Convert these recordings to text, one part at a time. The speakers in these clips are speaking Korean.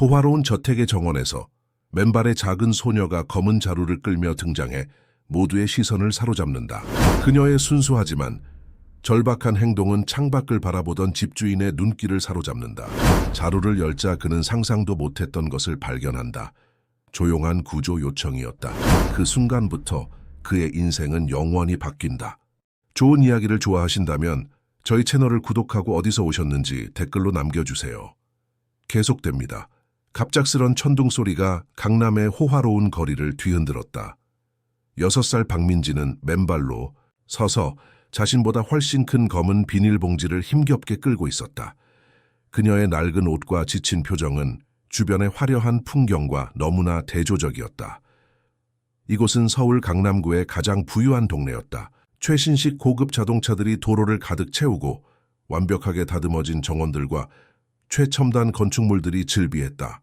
호화로운 저택의 정원에서 맨발의 작은 소녀가 검은 자루를 끌며 등장해 모두의 시선을 사로잡는다. 그녀의 순수하지만 절박한 행동은 창밖을 바라보던 집주인의 눈길을 사로잡는다. 자루를 열자 그는 상상도 못했던 것을 발견한다. 조용한 구조 요청이었다. 그 순간부터 그의 인생은 영원히 바뀐다. 좋은 이야기를 좋아하신다면 저희 채널을 구독하고 어디서 오셨는지 댓글로 남겨주세요. 계속됩니다. 갑작스런 천둥 소리가 강남의 호화로운 거리를 뒤흔들었다. 6살 박민지는 맨발로 서서 자신보다 훨씬 큰 검은 비닐봉지를 힘겹게 끌고 있었다. 그녀의 낡은 옷과 지친 표정은 주변의 화려한 풍경과 너무나 대조적이었다. 이곳은 서울 강남구의 가장 부유한 동네였다. 최신식 고급 자동차들이 도로를 가득 채우고 완벽하게 다듬어진 정원들과 최첨단 건축물들이 즐비했다.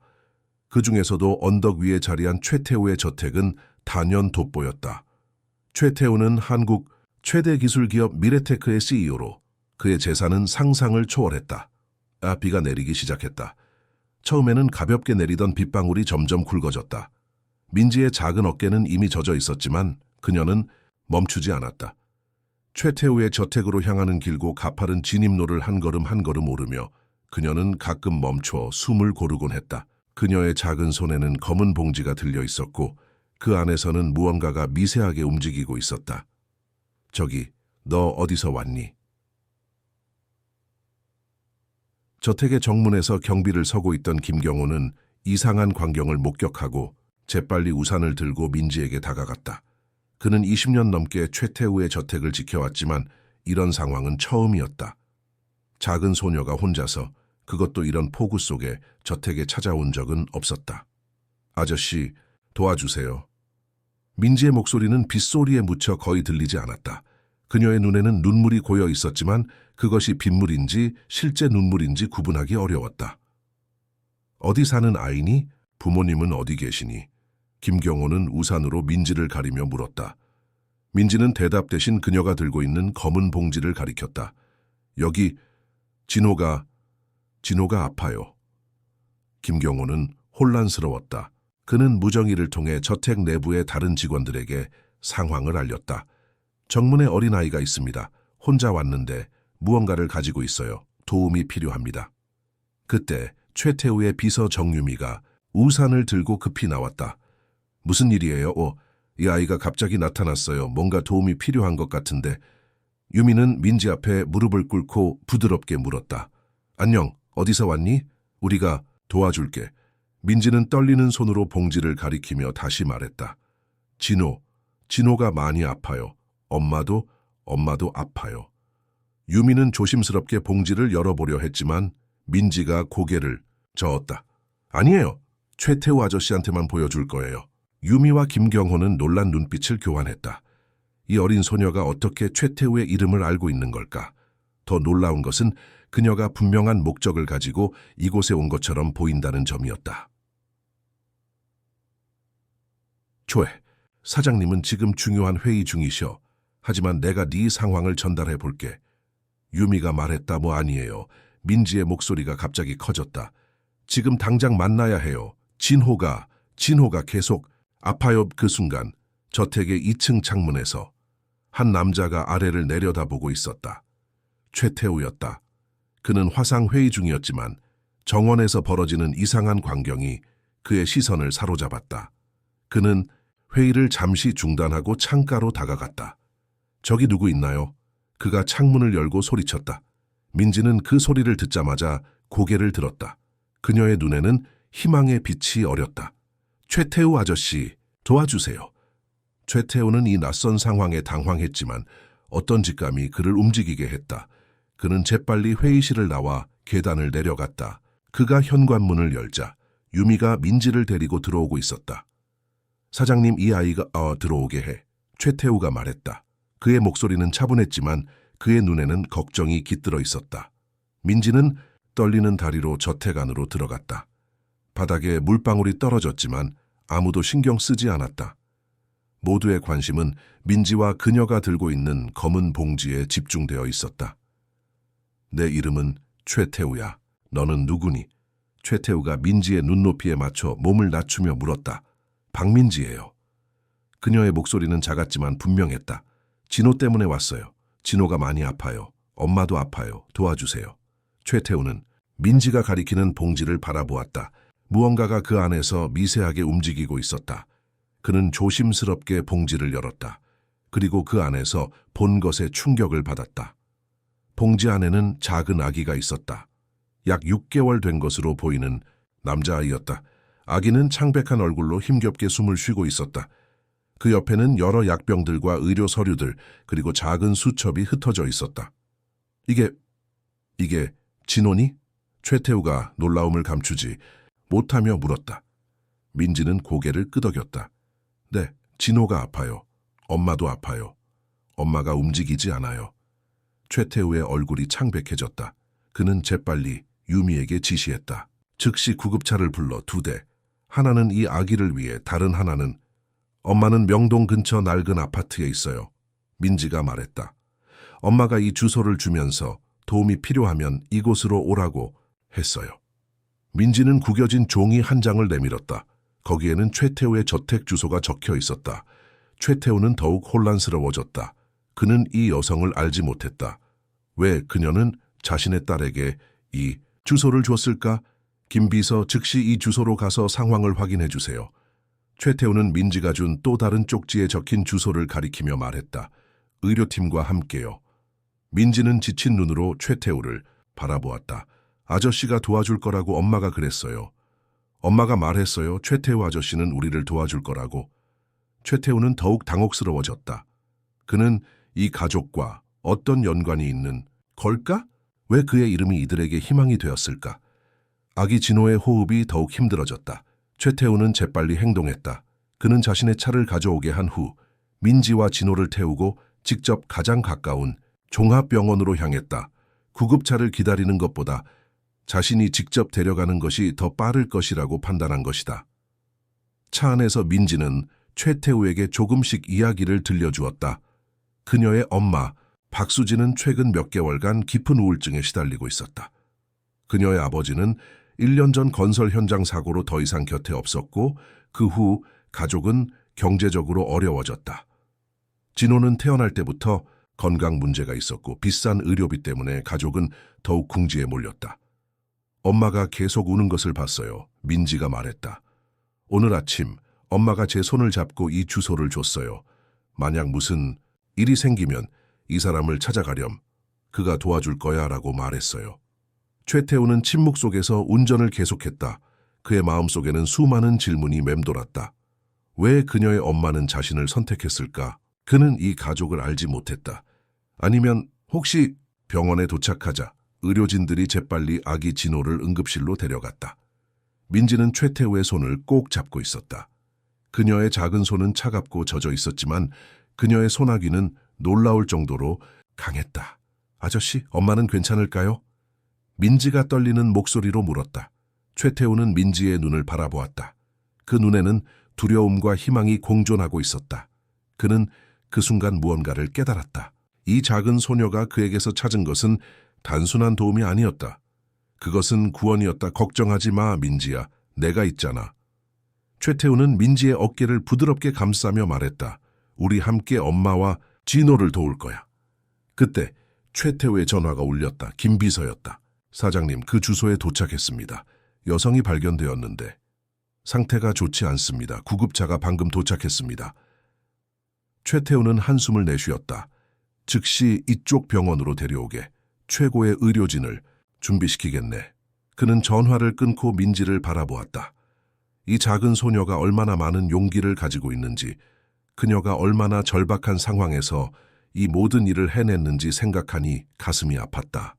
그 중에서도 언덕 위에 자리한 최태우의 저택은 단연 돋보였다. 최태우는 한국 최대 기술 기업 미래테크의 CEO로 그의 재산은 상상을 초월했다. 비가 내리기 시작했다. 처음에는 가볍게 내리던 빗방울이 점점 굵어졌다. 민지의 작은 어깨는 이미 젖어 있었지만 그녀는 멈추지 않았다. 최태우의 저택으로 향하는 길고 가파른 진입로를 한 걸음 한 걸음 오르며 그녀는 가끔 멈춰 숨을 고르곤 했다. 그녀의 작은 손에는 검은 봉지가 들려 있었고 그 안에서는 무언가가 미세하게 움직이고 있었다. 저기, 너 어디서 왔니? 저택의 정문에서 경비를 서고 있던 김경호는 이상한 광경을 목격하고 재빨리 우산을 들고 민지에게 다가갔다. 그는 20년 넘게 최태우의 저택을 지켜왔지만 이런 상황은 처음이었다. 작은 소녀가 혼자서 그것도 이런 폭우 속에 저택에 찾아온 적은 없었다. 아저씨, 도와주세요. 민지의 목소리는 빗소리에 묻혀 거의 들리지 않았다. 그녀의 눈에는 눈물이 고여 있었지만 그것이 빗물인지 실제 눈물인지 구분하기 어려웠다. 어디 사는 아이니? 부모님은 어디 계시니? 김경호는 우산으로 민지를 가리며 물었다. 민지는 대답 대신 그녀가 들고 있는 검은 봉지를 가리켰다. 여기 진호가 아파요. 김경호는 혼란스러웠다. 그는 무정이를 통해 저택 내부의 다른 직원들에게 상황을 알렸다. 정문에 어린아이가 있습니다. 혼자 왔는데 무언가를 가지고 있어요. 도움이 필요합니다. 그때 최태우의 비서 정유미가 우산을 들고 급히 나왔다. 무슨 일이에요? 이 아이가 갑자기 나타났어요. 뭔가 도움이 필요한 것 같은데. 유미는 민지 앞에 무릎을 꿇고 부드럽게 물었다. 안녕, 어디서 왔니? 우리가 도와줄게. 민지는 떨리는 손으로 봉지를 가리키며 다시 말했다. 진호가 많이 아파요. 엄마도 아파요. 유미는 조심스럽게 봉지를 열어보려 했지만 민지가 고개를 저었다. 아니에요. 최태우 아저씨한테만 보여줄 거예요. 유미와 김경호는 놀란 눈빛을 교환했다. 이 어린 소녀가 어떻게 최태우의 이름을 알고 있는 걸까? 더 놀라운 것은 그녀가 분명한 목적을 가지고 이곳에 온 것처럼 보인다는 점이었다. 조회, 사장님은 지금 중요한 회의 중이셔. 하지만 내가 네 상황을 전달해 볼게. 유미가 말했다. 뭐 아니에요. 민지의 목소리가 갑자기 커졌다. 지금 당장 만나야 해요. 진호가 계속 아파요. 그 순간 저택의 2층 창문에서 한 남자가 아래를 내려다보고 있었다. 최태우였다. 그는 화상 회의 중이었지만 정원에서 벌어지는 이상한 광경이 그의 시선을 사로잡았다. 그는 회의를 잠시 중단하고 창가로 다가갔다. 저기 누구 있나요? 그가 창문을 열고 소리쳤다. 민지는 그 소리를 듣자마자 고개를 들었다. 그녀의 눈에는 희망의 빛이 어렸다. 최태우 아저씨, 도와주세요. 최태우는 이 낯선 상황에 당황했지만 어떤 직감이 그를 움직이게 했다. 그는 재빨리 회의실을 나와 계단을 내려갔다. 그가 현관문을 열자 유미가 민지를 데리고 들어오고 있었다. 사장님, 이 아이가 들어오게 해. 최태우가 말했다. 그의 목소리는 차분했지만 그의 눈에는 걱정이 깃들어 있었다. 민지는 떨리는 다리로 저택 안으로 들어갔다. 바닥에 물방울이 떨어졌지만 아무도 신경 쓰지 않았다. 모두의 관심은 민지와 그녀가 들고 있는 검은 봉지에 집중되어 있었다. 내 이름은 최태우야. 너는 누구니? 최태우가 민지의 눈높이에 맞춰 몸을 낮추며 물었다. 박민지예요. 그녀의 목소리는 작았지만 분명했다. 진호 때문에 왔어요. 진호가 많이 아파요. 엄마도 아파요. 도와주세요. 최태우는 민지가 가리키는 봉지를 바라보았다. 무언가가 그 안에서 미세하게 움직이고 있었다. 그는 조심스럽게 봉지를 열었다. 그리고 그 안에서 본 것에 충격을 받았다. 봉지 안에는 작은 아기가 있었다. 약 6개월 된 것으로 보이는 남자아이였다. 아기는 창백한 얼굴로 힘겹게 숨을 쉬고 있었다. 그 옆에는 여러 약병들과 의료 서류들 그리고 작은 수첩이 흩어져 있었다. 이게 진호니? 최태우가 놀라움을 감추지 못하며 물었다. 민지는 고개를 끄덕였다. 네, 진호가 아파요. 엄마도 아파요. 엄마가 움직이지 않아요. 최태우의 얼굴이 창백해졌다. 그는 재빨리 유미에게 지시했다. 즉시 구급차를 불러 2대. 하나는 이 아기를 위해 다른 하나는 엄마는 명동 근처 낡은 아파트에 있어요. 민지가 말했다. 엄마가 이 주소를 주면서 도움이 필요하면 이곳으로 오라고 했어요. 민지는 구겨진 종이 한 장을 내밀었다. 거기에는 최태우의 저택 주소가 적혀 있었다. 최태우는 더욱 혼란스러워졌다. 그는 이 여성을 알지 못했다. 왜 그녀는 자신의 딸에게 이 주소를 줬을까? 김 비서 즉시 이 주소로 가서 상황을 확인해 주세요. 최태우는 민지가 준 또 다른 쪽지에 적힌 주소를 가리키며 말했다. 의료팀과 함께요. 민지는 지친 눈으로 최태우를 바라보았다. 아저씨가 도와줄 거라고 엄마가 그랬어요. 엄마가 말했어요. 최태우 아저씨는 우리를 도와줄 거라고. 최태우는 더욱 당혹스러워졌다. 그는 이 가족과 어떤 연관이 있는 걸까? 왜 그의 이름이 이들에게 희망이 되었을까? 아기 진호의 호흡이 더욱 힘들어졌다. 최태우는 재빨리 행동했다. 그는 자신의 차를 가져오게 한 후 민지와 진호를 태우고 직접 가장 가까운 종합병원으로 향했다. 구급차를 기다리는 것보다 자신이 직접 데려가는 것이 더 빠를 것이라고 판단한 것이다. 차 안에서 민지는 최태우에게 조금씩 이야기를 들려주었다. 그녀의 엄마 박수진은 최근 몇 개월간 깊은 우울증에 시달리고 있었다. 그녀의 아버지는 1년 전 건설 현장 사고로 더 이상 곁에 없었고 그 후 가족은 경제적으로 어려워졌다. 진호는 태어날 때부터 건강 문제가 있었고 비싼 의료비 때문에 가족은 더욱 궁지에 몰렸다. 엄마가 계속 우는 것을 봤어요. 민지가 말했다. 오늘 아침 엄마가 제 손을 잡고 이 주소를 줬어요. 만약 무슨 일이 생기면 이 사람을 찾아가렴. 그가 도와줄 거야 라고 말했어요. 최태우는 침묵 속에서 운전을 계속했다. 그의 마음속에는 수많은 질문이 맴돌았다. 왜 그녀의 엄마는 자신을 선택했을까? 그는 이 가족을 알지 못했다. 아니면 혹시 병원에 도착하자 의료진들이 재빨리 아기 진호를 응급실로 데려갔다. 민지는 최태우의 손을 꼭 잡고 있었다. 그녀의 작은 손은 차갑고 젖어 있었지만 그녀의 소나기는 놀라울 정도로 강했다. 아저씨, 엄마는 괜찮을까요? 민지가 떨리는 목소리로 물었다. 최태우는 민지의 눈을 바라보았다. 그 눈에는 두려움과 희망이 공존하고 있었다. 그는 그 순간 무언가를 깨달았다. 이 작은 소녀가 그에게서 찾은 것은 단순한 도움이 아니었다. 그것은 구원이었다. 걱정하지 마, 민지야. 내가 있잖아. 최태우는 민지의 어깨를 부드럽게 감싸며 말했다. 우리 함께 엄마와 진호를 도울 거야. 그때 최태우의 전화가 울렸다. 김 비서였다. 사장님, 그 주소에 도착했습니다. 여성이 발견되었는데 상태가 좋지 않습니다. 구급차가 방금 도착했습니다. 최태우는 한숨을 내쉬었다. 즉시 이쪽 병원으로 데려오게. 최고의 의료진을 준비시키겠네. 그는 전화를 끊고 민지를 바라보았다. 이 작은 소녀가 얼마나 많은 용기를 가지고 있는지, 그녀가 얼마나 절박한 상황에서 이 모든 일을 해냈는지 생각하니 가슴이 아팠다.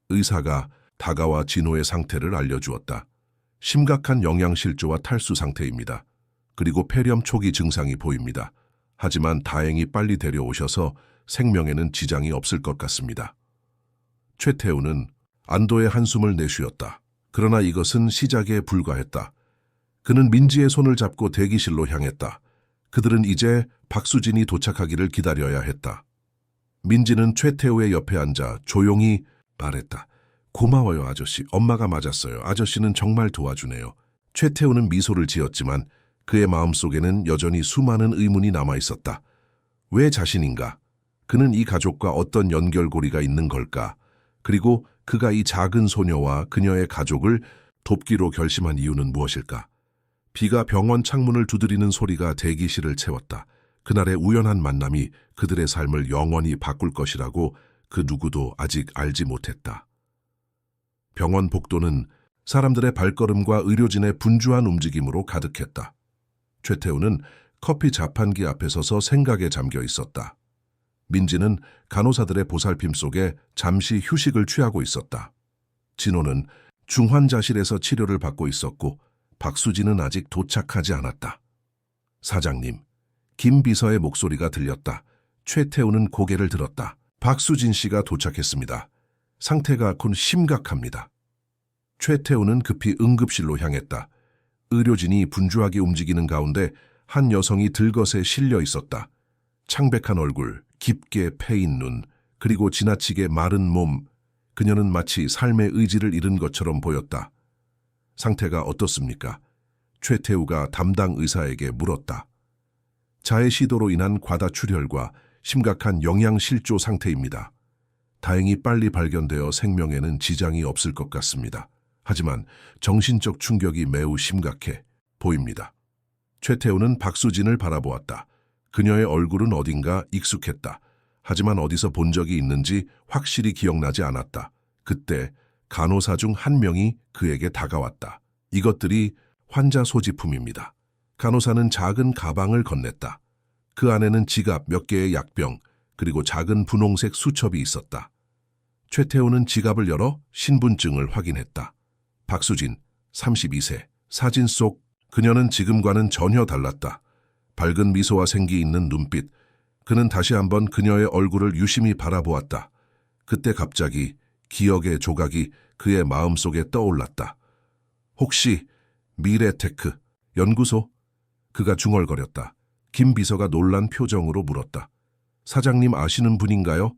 의사가 다가와 진호의 상태를 알려주었다. 심각한 영양실조와 탈수 상태입니다. 그리고 폐렴 초기 증상이 보입니다. 하지만 다행히 빨리 데려오셔서 생명에는 지장이 없을 것 같습니다. 최태우는 안도의 한숨을 내쉬었다. 그러나 이것은 시작에 불과했다. 그는 민지의 손을 잡고 대기실로 향했다. 그들은 이제 박수진이 도착하기를 기다려야 했다. 민지는 최태우의 옆에 앉아 조용히 말했다. 고마워요, 아저씨. 엄마가 맞았어요. 아저씨는 정말 도와주네요. 최태우는 미소를 지었지만 그의 마음속에는 여전히 수많은 의문이 남아 있었다. 왜 자신인가? 그는 이 가족과 어떤 연결고리가 있는 걸까? 그리고 그가 이 작은 소녀와 그녀의 가족을 돕기로 결심한 이유는 무엇일까? 비가 병원 창문을 두드리는 소리가 대기실을 채웠다. 그날의 우연한 만남이 그들의 삶을 영원히 바꿀 것이라고 그 누구도 아직 알지 못했다. 병원 복도는 사람들의 발걸음과 의료진의 분주한 움직임으로 가득했다. 최태우는 커피 자판기 앞에 서서 생각에 잠겨 있었다. 민지는 간호사들의 보살핌 속에 잠시 휴식을 취하고 있었다. 진호는 중환자실에서 치료를 받고 있었고 박수진은 아직 도착하지 않았다. 사장님, 김 비서의 목소리가 들렸다. 최태우는 고개를 들었다. 박수진 씨가 도착했습니다. 상태가 곧 심각합니다. 최태우는 급히 응급실로 향했다. 의료진이 분주하게 움직이는 가운데 한 여성이 들것에 실려 있었다. 창백한 얼굴, 깊게 패인 눈, 그리고 지나치게 마른 몸. 그녀는 마치 삶의 의지를 잃은 것처럼 보였다. 상태가 어떻습니까? 최태우가 담당 의사에게 물었다. 자해 시도로 인한 과다출혈과 심각한 영양실조 상태입니다. 다행히 빨리 발견되어 생명에는 지장이 없을 것 같습니다. 하지만 정신적 충격이 매우 심각해 보입니다. 최태우는 박수진을 바라보았다. 그녀의 얼굴은 어딘가 익숙했다. 하지만 어디서 본 적이 있는지 확실히 기억나지 않았다. 그때 간호사 중 한 명이 그에게 다가왔다. 이것들이 환자 소지품입니다. 간호사는 작은 가방을 건넸다. 그 안에는 지갑 몇 개의 약병, 그리고 작은 분홍색 수첩이 있었다. 최태우는 지갑을 열어 신분증을 확인했다. 박수진, 32세, 사진 속 그녀는 지금과는 전혀 달랐다. 밝은 미소와 생기 있는 눈빛. 그는 다시 한번 그녀의 얼굴을 유심히 바라보았다. 그때 갑자기 기억의 조각이 그의 마음속에 떠올랐다. 혹시 미래테크 연구소? 그가 중얼거렸다. 김 비서가 놀란 표정으로 물었다. 사장님 아시는 분인가요?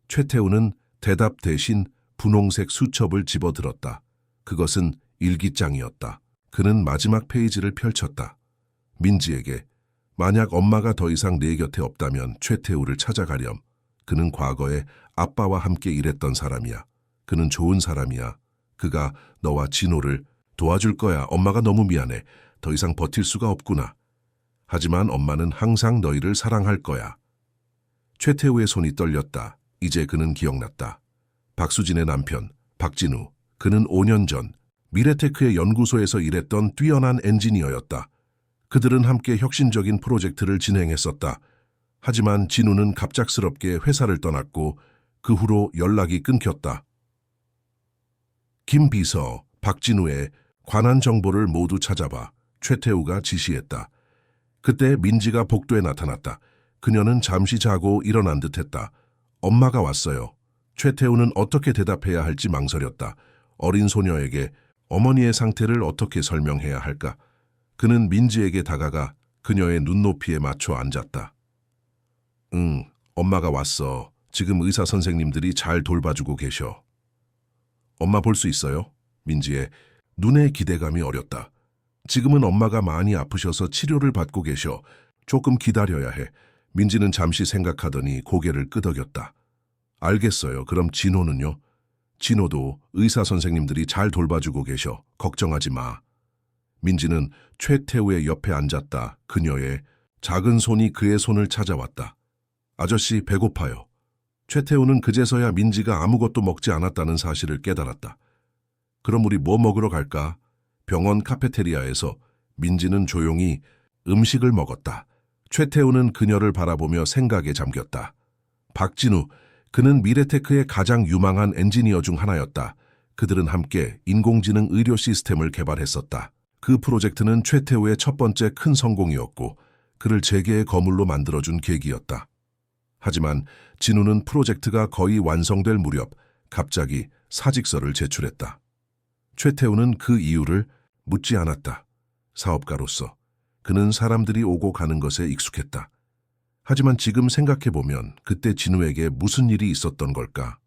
최태우는 대답 대신 분홍색 수첩을 집어들었다. 그것은 일기장이었다. 그는 마지막 페이지를 펼쳤다. 민지에게 만약 엄마가 더 이상 내 곁에 없다면 최태우를 찾아가렴. 그는 과거에 아빠와 함께 일했던 사람이야. 그는 좋은 사람이야. 그가 너와 진호를 도와줄 거야. 엄마가 너무 미안해. 더 이상 버틸 수가 없구나. 하지만 엄마는 항상 너희를 사랑할 거야. 최태우의 손이 떨렸다. 이제 그는 기억났다. 박수진의 남편, 박진우. 그는 5년 전 미래테크의 연구소에서 일했던 뛰어난 엔지니어였다. 그들은 함께 혁신적인 프로젝트를 진행했었다. 하지만 진우는 갑작스럽게 회사를 떠났고 그 후로 연락이 끊겼다. 김 비서, 박진우의 관한 정보를 모두 찾아봐. 최태우가 지시했다. 그때 민지가 복도에 나타났다. 그녀는 잠시 자고 일어난 듯했다. 엄마가 왔어요. 최태우는 어떻게 대답해야 할지 망설였다. 어린 소녀에게 어머니의 상태를 어떻게 설명해야 할까? 그는 민지에게 다가가 그녀의 눈높이에 맞춰 앉았다. 응, 엄마가 왔어. 지금 의사 선생님들이 잘 돌봐주고 계셔. 엄마 볼 수 있어요? 민지의 눈에 기대감이 어렸다. 지금은 엄마가 많이 아프셔서 치료를 받고 계셔. 조금 기다려야 해. 민지는 잠시 생각하더니 고개를 끄덕였다. 알겠어요. 그럼 진호는요? 진호도 의사 선생님들이 잘 돌봐주고 계셔. 걱정하지 마. 민지는 최태우의 옆에 앉았다. 그녀의 작은 손이 그의 손을 찾아왔다. 아저씨 배고파요. 최태우는 그제서야 민지가 아무것도 먹지 않았다는 사실을 깨달았다. 그럼 우리 뭐 먹으러 갈까? 병원 카페테리아에서 민지는 조용히 음식을 먹었다. 최태우는 그녀를 바라보며 생각에 잠겼다. 박진우, 그는 미래테크의 가장 유망한 엔지니어 중 하나였다. 그들은 함께 인공지능 의료 시스템을 개발했었다. 그 프로젝트는 최태우의 첫 번째 큰 성공이었고 그를 재계의 거물로 만들어준 계기였다. 하지만 진우는 프로젝트가 거의 완성될 무렵 갑자기 사직서를 제출했다. 최태우는 그 이유를 묻지 않았다. 사업가로서 그는 사람들이 오고 가는 것에 익숙했다. 하지만 지금 생각해보면 그때 진우에게 무슨 일이 있었던 걸까?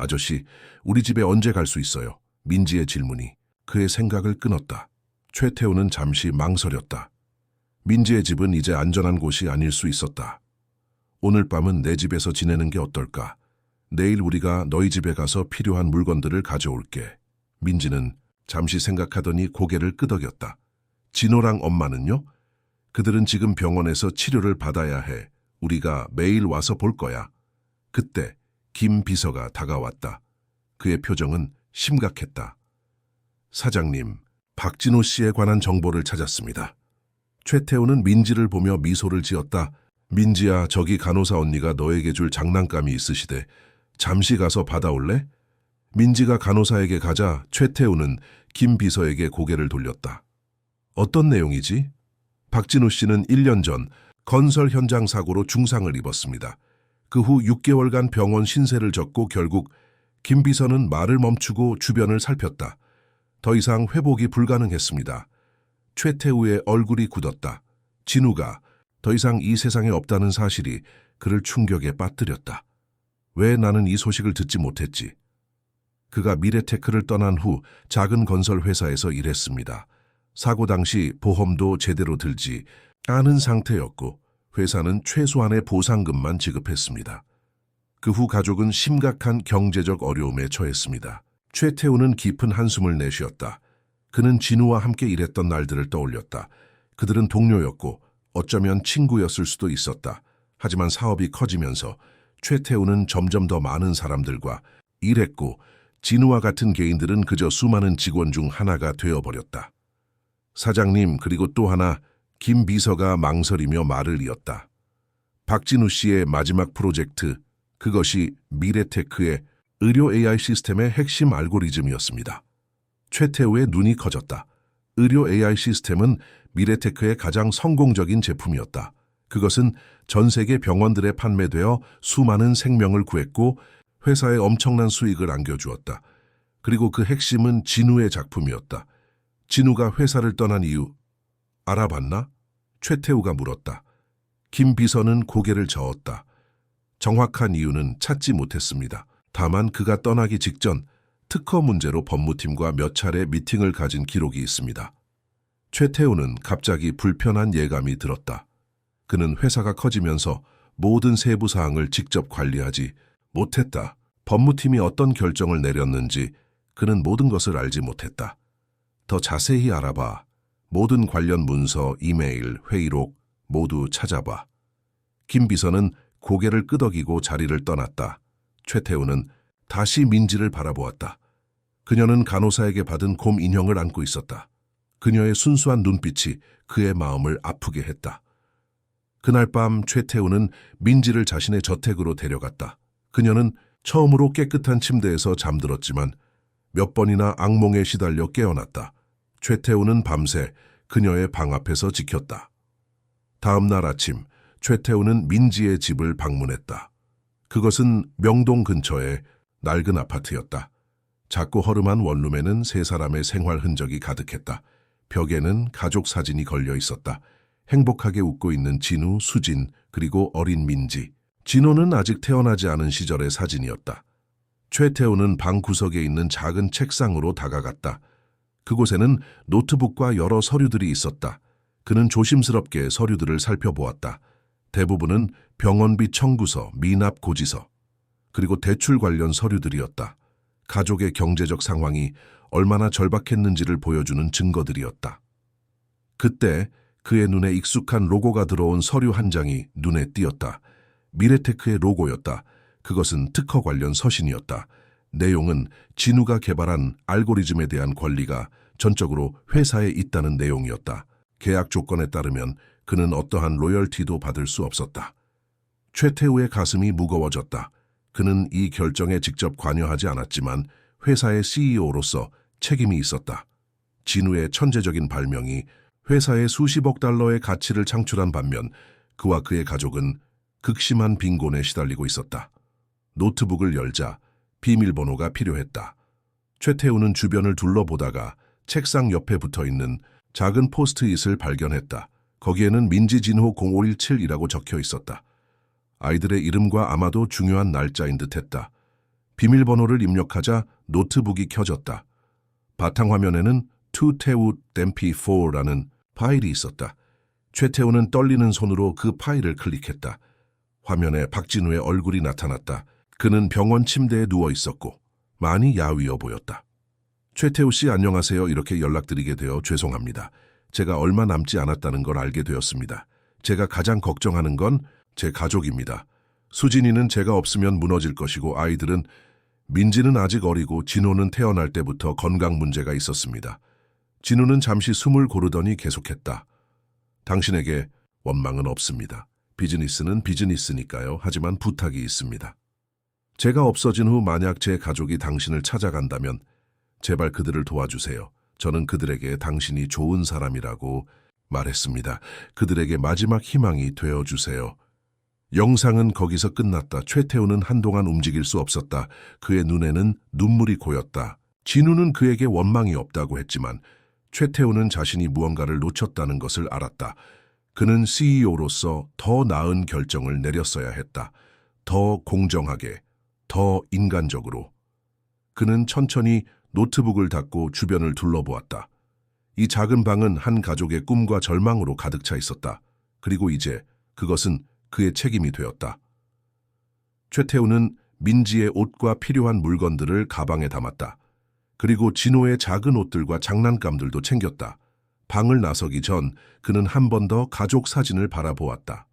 아저씨, 우리 집에 언제 갈 수 있어요? 민지의 질문이 그의 생각을 끊었다. 최태우는 잠시 망설였다. 민지의 집은 이제 안전한 곳이 아닐 수 있었다. 오늘 밤은 내 집에서 지내는 게 어떨까? 내일 우리가 너희 집에 가서 필요한 물건들을 가져올게. 민지는 잠시 생각하더니 고개를 끄덕였다. 진호랑 엄마는요? 그들은 지금 병원에서 치료를 받아야 해. 우리가 매일 와서 볼 거야. 그때 김 비서가 다가왔다. 그의 표정은 심각했다. 사장님, 박진호 씨에 관한 정보를 찾았습니다. 최태우는 민지를 보며 미소를 지었다. 민지야, 저기 간호사 언니가 너에게 줄 장난감이 있으시대. 잠시 가서 받아올래? 민지가 간호사에게 가자 최태우는 김 비서에게 고개를 돌렸다. 어떤 내용이지? 박진호 씨는 1년 전 건설 현장 사고로 중상을 입었습니다. 그 후 6개월간 병원 신세를 졌고 결국 김 비서는 말을 멈추고 주변을 살폈다. 더 이상 회복이 불가능했습니다. 최태우의 얼굴이 굳었다. 진우가 더 이상 이 세상에 없다는 사실이 그를 충격에 빠뜨렸다. 왜 나는 이 소식을 듣지 못했지? 그가 미래테크를 떠난 후 작은 건설 회사에서 일했습니다. 사고 당시 보험도 제대로 들지 않은 상태였고 회사는 최소한의 보상금만 지급했습니다. 그 후 가족은 심각한 경제적 어려움에 처했습니다. 최태우는 깊은 한숨을 내쉬었다. 그는 진우와 함께 일했던 날들을 떠올렸다. 그들은 동료였고 어쩌면 친구였을 수도 있었다. 하지만 사업이 커지면서 최태우는 점점 더 많은 사람들과 일했고 진우와 같은 개인들은 그저 수많은 직원 중 하나가 되어버렸다. 사장님, 그리고 또 하나, 김 비서가 망설이며 말을 이었다. 박진우 씨의 마지막 프로젝트, 그것이 미래테크의 의료 AI 시스템의 핵심 알고리즘이었습니다. 최태우의 눈이 커졌다. 의료 AI 시스템은 미래테크의 가장 성공적인 제품이었다. 그것은 전 세계 병원들에 판매되어 수많은 생명을 구했고 회사에 엄청난 수익을 안겨주었다. 그리고 그 핵심은 진우의 작품이었다. 진우가 회사를 떠난 이유 알아봤나? 최태우가 물었다. 김 비서는 고개를 저었다. 정확한 이유는 찾지 못했습니다. 다만 그가 떠나기 직전 특허 문제로 법무팀과 몇 차례 미팅을 가진 기록이 있습니다. 최태우는 갑자기 불편한 예감이 들었다. 그는 회사가 커지면서 모든 세부 사항을 직접 관리하지 못했다. 법무팀이 어떤 결정을 내렸는지 그는 모든 것을 알지 못했다. 더 자세히 알아봐. 모든 관련 문서, 이메일, 회의록 모두 찾아봐. 김 비서는 고개를 끄덕이고 자리를 떠났다. 최태우는 다시 민지를 바라보았다. 그녀는 간호사에게 받은 곰 인형을 안고 있었다. 그녀의 순수한 눈빛이 그의 마음을 아프게 했다. 그날 밤 최태우는 민지를 자신의 저택으로 데려갔다. 그녀는 처음으로 깨끗한 침대에서 잠들었지만 몇 번이나 악몽에 시달려 깨어났다. 최태우는 밤새 그녀의 방 앞에서 지켰다. 다음 날 아침 최태우는 민지의 집을 방문했다. 그것은 명동 근처의 낡은 아파트였다. 작고 허름한 원룸에는 세 사람의 생활 흔적이 가득했다. 벽에는 가족 사진이 걸려 있었다. 행복하게 웃고 있는 진우, 수진, 그리고 어린 민지. 진호는 아직 태어나지 않은 시절의 사진이었다. 최태우는 방 구석에 있는 작은 책상으로 다가갔다. 그곳에는 노트북과 여러 서류들이 있었다. 그는 조심스럽게 서류들을 살펴보았다. 대부분은 병원비 청구서, 미납 고지서, 그리고 대출 관련 서류들이었다. 가족의 경제적 상황이 얼마나 절박했는지를 보여주는 증거들이었다. 그때 그의 눈에 익숙한 로고가 들어온 서류 한 장이 눈에 띄었다. 미래테크의 로고였다. 그것은 특허 관련 서신이었다. 내용은 진우가 개발한 알고리즘에 대한 권리가 전적으로 회사에 있다는 내용이었다. 계약 조건에 따르면 그는 어떠한 로열티도 받을 수 없었다. 최태우의 가슴이 무거워졌다. 그는 이 결정에 직접 관여하지 않았지만 회사의 CEO로서 책임이 있었다. 진우의 천재적인 발명이 회사에 수십억 달러의 가치를 창출한 반면 그와 그의 가족은 극심한 빈곤에 시달리고 있었다. 노트북을 열자 비밀번호가 필요했다. 최태우는 주변을 둘러보다가 책상 옆에 붙어있는 작은 포스트잇을 발견했다. 거기에는 민지진호 0517이라고 적혀 있었다. 아이들의 이름과 아마도 중요한 날짜인 듯했다. 비밀번호를 입력하자 노트북이 켜졌다. 바탕화면에는 투태우 댐피4라는 파일이 있었다. 최태우는 떨리는 손으로 그 파일을 클릭했다. 화면에 박진우의 얼굴이 나타났다. 그는 병원 침대에 누워 있었고 많이 야위어 보였다. 최태우 씨 안녕하세요. 이렇게 연락드리게 되어 죄송합니다. 제가 얼마 남지 않았다는 걸 알게 되었습니다. 제가 가장 걱정하는 건 제 가족입니다. 수진이는 제가 없으면 무너질 것이고 아이들은 민지는 아직 어리고 진호는 태어날 때부터 건강 문제가 있었습니다. 진우는 잠시 숨을 고르더니 계속했다. 당신에게 원망은 없습니다. 비즈니스는 비즈니스니까요. 하지만 부탁이 있습니다. 제가 없어진 후 만약 제 가족이 당신을 찾아간다면 제발 그들을 도와주세요. 저는 그들에게 당신이 좋은 사람이라고 말했습니다. 그들에게 마지막 희망이 되어주세요. 영상은 거기서 끝났다. 최태우는 한동안 움직일 수 없었다. 그의 눈에는 눈물이 고였다. 진우는 그에게 원망이 없다고 했지만 최태우는 자신이 무언가를 놓쳤다는 것을 알았다. 그는 CEO로서 더 나은 결정을 내렸어야 했다. 더 공정하게, 더 인간적으로. 그는 천천히 노트북을 닫고 주변을 둘러보았다. 이 작은 방은 한 가족의 꿈과 절망으로 가득 차 있었다. 그리고 이제 그것은 그의 책임이 되었다. 최태우는 민지의 옷과 필요한 물건들을 가방에 담았다. 그리고 진호의 작은 옷들과 장난감들도 챙겼다. 방을 나서기 전 그는 한 번 더 가족 사진을 바라보았다.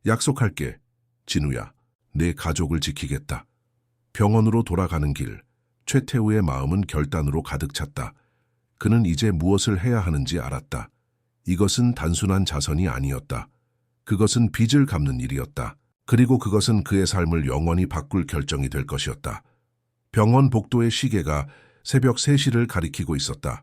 약속할게, 진우야. 내 가족을 지키겠다. 병원으로 돌아가는 길, 최태우의 마음은 결단으로 가득 찼다. 그는 이제 무엇을 해야 하는지 알았다. 이것은 단순한 자선이 아니었다. 그것은 빚을 갚는 일이었다. 그리고 그것은 그의 삶을 영원히 바꿀 결정이 될 것이었다. 병원 복도의 시계가 새벽 3시를 가리키고 있었다.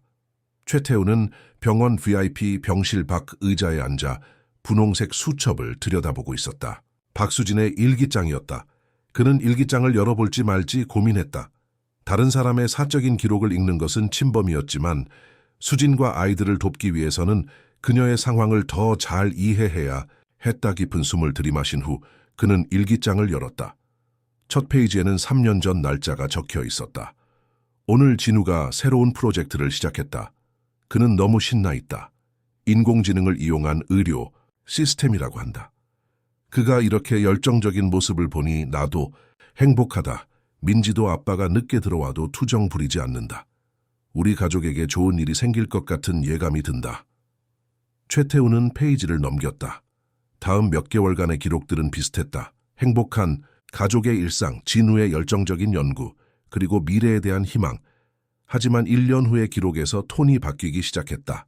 최태우는 병원 VIP 병실 밖 의자에 앉아 분홍색 수첩을 들여다보고 있었다. 박수진의 일기장이었다. 그는 일기장을 열어볼지 말지 고민했다. 다른 사람의 사적인 기록을 읽는 것은 침범이었지만 수진과 아이들을 돕기 위해서는 그녀의 상황을 더 잘 이해해야 했다. 깊은 숨을 들이마신 후 그는 일기장을 열었다. 첫 페이지에는 3년 전 날짜가 적혀 있었다. 오늘 진우가 새로운 프로젝트를 시작했다. 그는 너무 신나 있다. 인공지능을 이용한 의료 시스템이라고 한다. 그가 이렇게 열정적인 모습을 보니 나도 행복하다. 민지도 아빠가 늦게 들어와도 투정 부리지 않는다. 우리 가족에게 좋은 일이 생길 것 같은 예감이 든다. 최태우는 페이지를 넘겼다. 다음 몇 개월간의 기록들은 비슷했다. 행복한 가족의 일상, 진우의 열정적인 연구, 그리고 미래에 대한 희망. 하지만 1년 후의 기록에서 톤이 바뀌기 시작했다.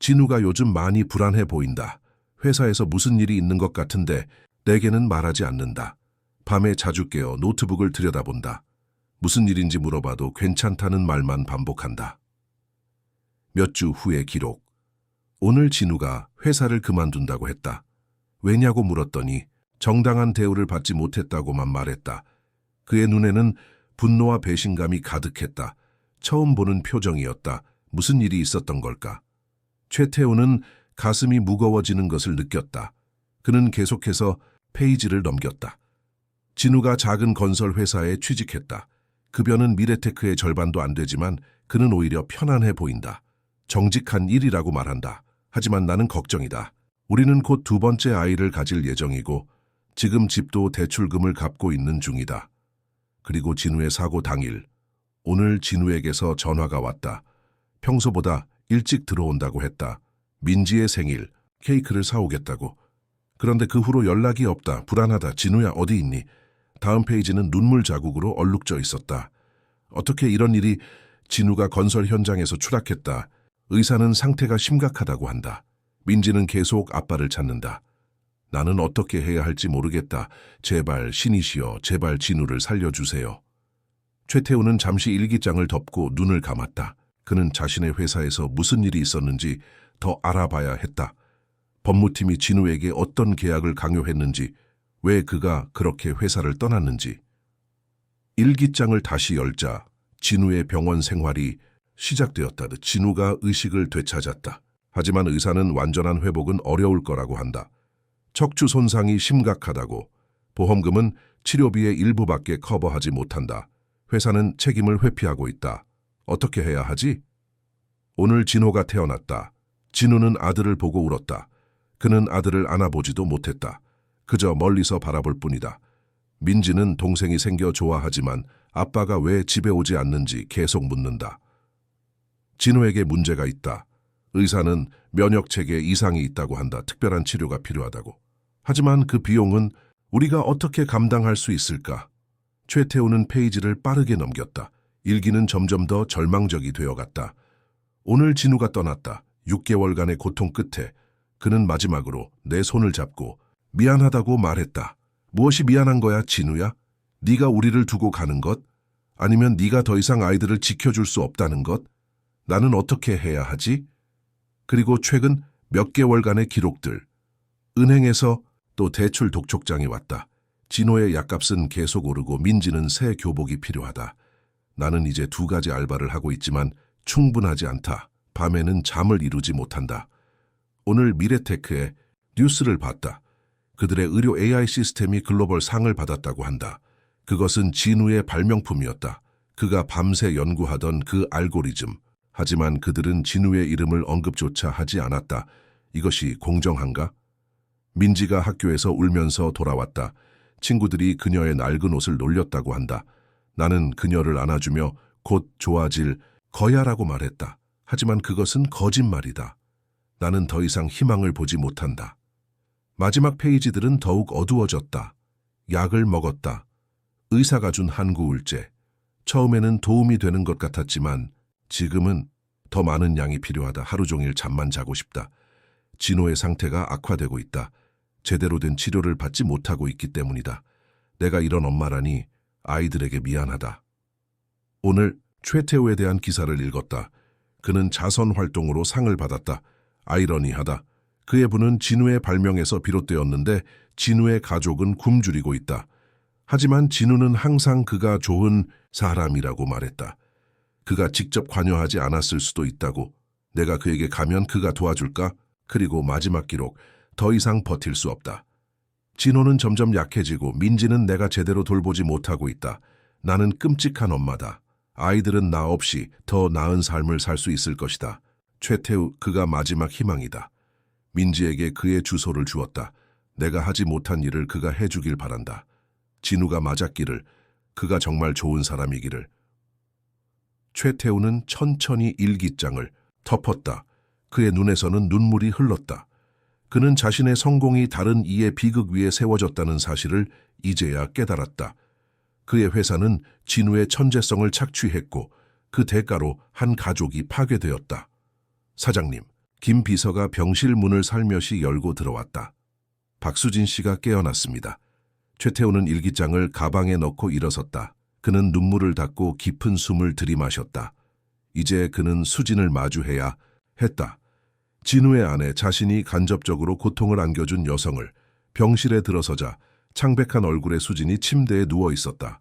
진우가 요즘 많이 불안해 보인다. 회사에서 무슨 일이 있는 것 같은데 내게는 말하지 않는다. 밤에 자주 깨어 노트북을 들여다본다. 무슨 일인지 물어봐도 괜찮다는 말만 반복한다. 몇 주 후의 기록. 오늘 진우가 회사를 그만둔다고 했다. 왜냐고 물었더니 정당한 대우를 받지 못했다고만 말했다. 그의 눈에는 분노와 배신감이 가득했다. 처음 보는 표정이었다. 무슨 일이 있었던 걸까? 최태우는 가슴이 무거워지는 것을 느꼈다. 그는 계속해서 페이지를 넘겼다. 진우가 작은 건설 회사에 취직했다. 급여는 미래테크의 절반도 안 되지만 그는 오히려 편안해 보인다. 정직한 일이라고 말한다. 하지만 나는 걱정이다. 우리는 곧 2번째 아이를 가질 예정이고 지금 집도 대출금을 갚고 있는 중이다. 그리고 진우의 사고 당일, 오늘 진우에게서 전화가 왔다. 평소보다 일찍 들어온다고 했다. 민지의 생일, 케이크를 사오겠다고. 그런데 그 후로 연락이 없다. 불안하다. 진우야 어디 있니? 다음 페이지는 눈물 자국으로 얼룩져 있었다. 어떻게 이런 일이? 진우가 건설 현장에서 추락했다. 의사는 상태가 심각하다고 한다. 민지는 계속 아빠를 찾는다. 나는 어떻게 해야 할지 모르겠다. 제발 신이시여, 제발 진우를 살려주세요. 최태우는 잠시 일기장을 덮고 눈을 감았다. 그는 자신의 회사에서 무슨 일이 있었는지 더 알아봐야 했다. 법무팀이 진우에게 어떤 계약을 강요했는지, 왜 그가 그렇게 회사를 떠났는지. 일기장을 다시 열자 진우의 병원 생활이 시작되었다. 진우가 의식을 되찾았다. 하지만 의사는 완전한 회복은 어려울 거라고 한다. 척추 손상이 심각하다고, 보험금은 치료비의 일부밖에 커버하지 못한다. 회사는 책임을 회피하고 있다. 어떻게 해야 하지? 오늘 진호가 태어났다. 진우는 아들을 보고 울었다. 그는 아들을 안아보지도 못했다. 그저 멀리서 바라볼 뿐이다. 민지는 동생이 생겨 좋아하지만 아빠가 왜 집에 오지 않는지 계속 묻는다. 진우에게 문제가 있다. 의사는 면역체계에 이상이 있다고 한다. 특별한 치료가 필요하다고. 하지만 그 비용은 우리가 어떻게 감당할 수 있을까? 최태우는 페이지를 빠르게 넘겼다. 일기는 점점 더 절망적이 되어갔다. 오늘 진우가 떠났다. 6개월간의 고통 끝에 그는 마지막으로 내 손을 잡고 미안하다고 말했다. 무엇이 미안한 거야, 진우야? 네가 우리를 두고 가는 것? 아니면 네가 더 이상 아이들을 지켜줄 수 없다는 것? 나는 어떻게 해야 하지? 그리고 최근 몇 개월간의 기록들. 은행에서 또 대출 독촉장이 왔다. 진호의 약값은 계속 오르고 민지는 새 교복이 필요하다. 나는 이제 2가지 알바를 하고 있지만 충분하지 않다. 밤에는 잠을 이루지 못한다. 오늘 미래테크의 뉴스를 봤다. 그들의 의료 AI 시스템이 글로벌 상을 받았다고 한다. 그것은 진우의 발명품이었다. 그가 밤새 연구하던 그 알고리즘. 하지만 그들은 진우의 이름을 언급조차 하지 않았다. 이것이 공정한가? 민지가 학교에서 울면서 돌아왔다. 친구들이 그녀의 낡은 옷을 놀렸다고 한다. 나는 그녀를 안아주며 곧 좋아질 거야라고 말했다. 하지만 그것은 거짓말이다. 나는 더 이상 희망을 보지 못한다. 마지막 페이지들은 더욱 어두워졌다. 약을 먹었다. 의사가 준 항구울제. 처음에는 도움이 되는 것 같았지만 지금은 더 많은 양이 필요하다. 하루 종일 잠만 자고 싶다. 진호의 상태가 악화되고 있다. 제대로 된 치료를 받지 못하고 있기 때문이다. 내가 이런 엄마라니 아이들에게 미안하다. 오늘 최태우에 대한 기사를 읽었다. 그는 자선 활동으로 상을 받았다. 아이러니하다. 그의 부는 진우의 발명에서 비롯되었는데 진우의 가족은 굶주리고 있다. 하지만 진우는 항상 그가 좋은 사람이라고 말했다. 그가 직접 관여하지 않았을 수도 있다고. 내가 그에게 가면 그가 도와줄까? 그리고 마지막 기록. 더 이상 버틸 수 없다. 진호는 점점 약해지고 민지는 내가 제대로 돌보지 못하고 있다. 나는 끔찍한 엄마다. 아이들은 나 없이 더 나은 삶을 살 수 있을 것이다. 최태우, 그가 마지막 희망이다. 민지에게 그의 주소를 주었다. 내가 하지 못한 일을 그가 해주길 바란다. 진우가 맞았기를, 그가 정말 좋은 사람이기를. 최태우는 천천히 일기장을 덮었다. 그의 눈에서는 눈물이 흘렀다. 그는 자신의 성공이 다른 이의 비극 위에 세워졌다는 사실을 이제야 깨달았다. 그의 회사는 진우의 천재성을 착취했고 그 대가로 한 가족이 파괴되었다. 사장님, 김 비서가 병실 문을 살며시 열고 들어왔다. 박수진 씨가 깨어났습니다. 최태우는 일기장을 가방에 넣고 일어섰다. 그는 눈물을 닦고 깊은 숨을 들이마셨다. 이제 그는 수진을 마주해야 했다. 진우의 아내, 자신이 간접적으로 고통을 안겨준 여성을. 병실에 들어서자 창백한 얼굴의 수진이 침대에 누워 있었다.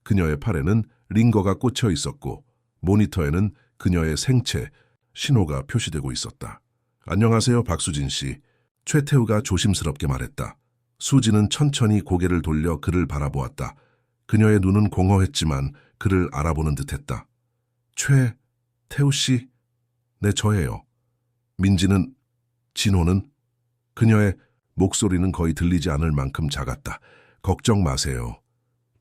그녀의 팔에는 링거가 꽂혀 있었고 모니터에는 그녀의 생체 신호가 표시되고 있었다. 안녕하세요, 박수진 씨. 최태우가 조심스럽게 말했다. 수진은 천천히 고개를 돌려 그를 바라보았다. 그녀의 눈은 공허했지만 그를 알아보는 듯했다. 최태우 씨, 네, 저예요. 민지는, 진호는, 그녀의 목소리는 거의 들리지 않을 만큼 작았다. 걱정 마세요.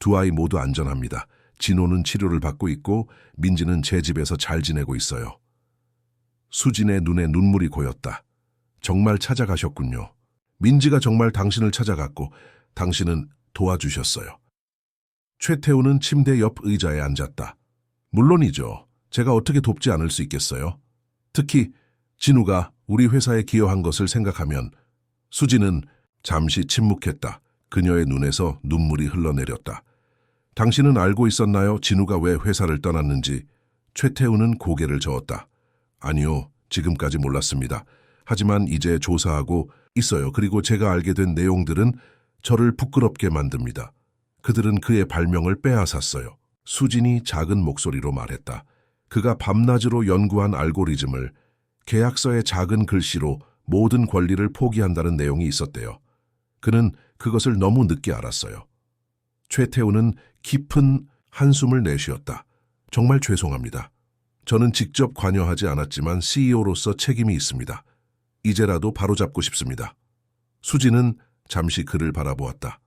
2 아이 모두 안전합니다. 진호는 치료를 받고 있고 민지는 제 집에서 잘 지내고 있어요. 수진의 눈에 눈물이 고였다. 정말 찾아가셨군요. 민지가 정말 당신을 찾아갔고 당신은 도와주셨어요. 최태우는 침대 옆 의자에 앉았다. 물론이죠. 제가 어떻게 돕지 않을 수 있겠어요? 특히 진우가 우리 회사에 기여한 것을 생각하면. 수진은 잠시 침묵했다. 그녀의 눈에서 눈물이 흘러내렸다. 당신은 알고 있었나요? 진우가 왜 회사를 떠났는지. 최태우는 고개를 저었다. 아니요, 지금까지 몰랐습니다. 하지만 이제 조사하고 있어요. 그리고 제가 알게 된 내용들은 저를 부끄럽게 만듭니다. 그들은 그의 발명을 빼앗았어요. 수진이 작은 목소리로 말했다. 그가 밤낮으로 연구한 알고리즘을 계약서의 작은 글씨로 모든 권리를 포기한다는 내용이 있었대요. 그는 그것을 너무 늦게 알았어요. 최태우는 깊은 한숨을 내쉬었다. 정말 죄송합니다. 저는 직접 관여하지 않았지만 CEO로서 책임이 있습니다. 이제라도 바로잡고 싶습니다. 수지는 잠시 그를 바라보았다.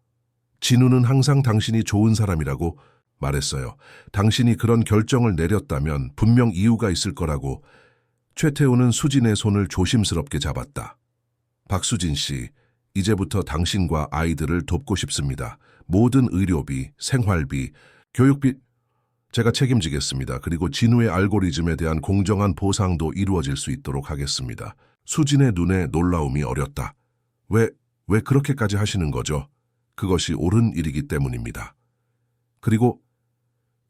진우는 항상 당신이 좋은 사람이라고 말했어요. 당신이 그런 결정을 내렸다면 분명 이유가 있을 거라고. 최태우는 수진의 손을 조심스럽게 잡았다. 박수진 씨, 이제부터 당신과 아이들을 돕고 싶습니다. 모든 의료비, 생활비, 교육비 제가 책임지겠습니다. 그리고 진우의 알고리즘에 대한 공정한 보상도 이루어질 수 있도록 하겠습니다. 수진의 눈에 놀라움이 어렸다. 왜 그렇게까지 하시는 거죠? 그것이 옳은 일이기 때문입니다. 그리고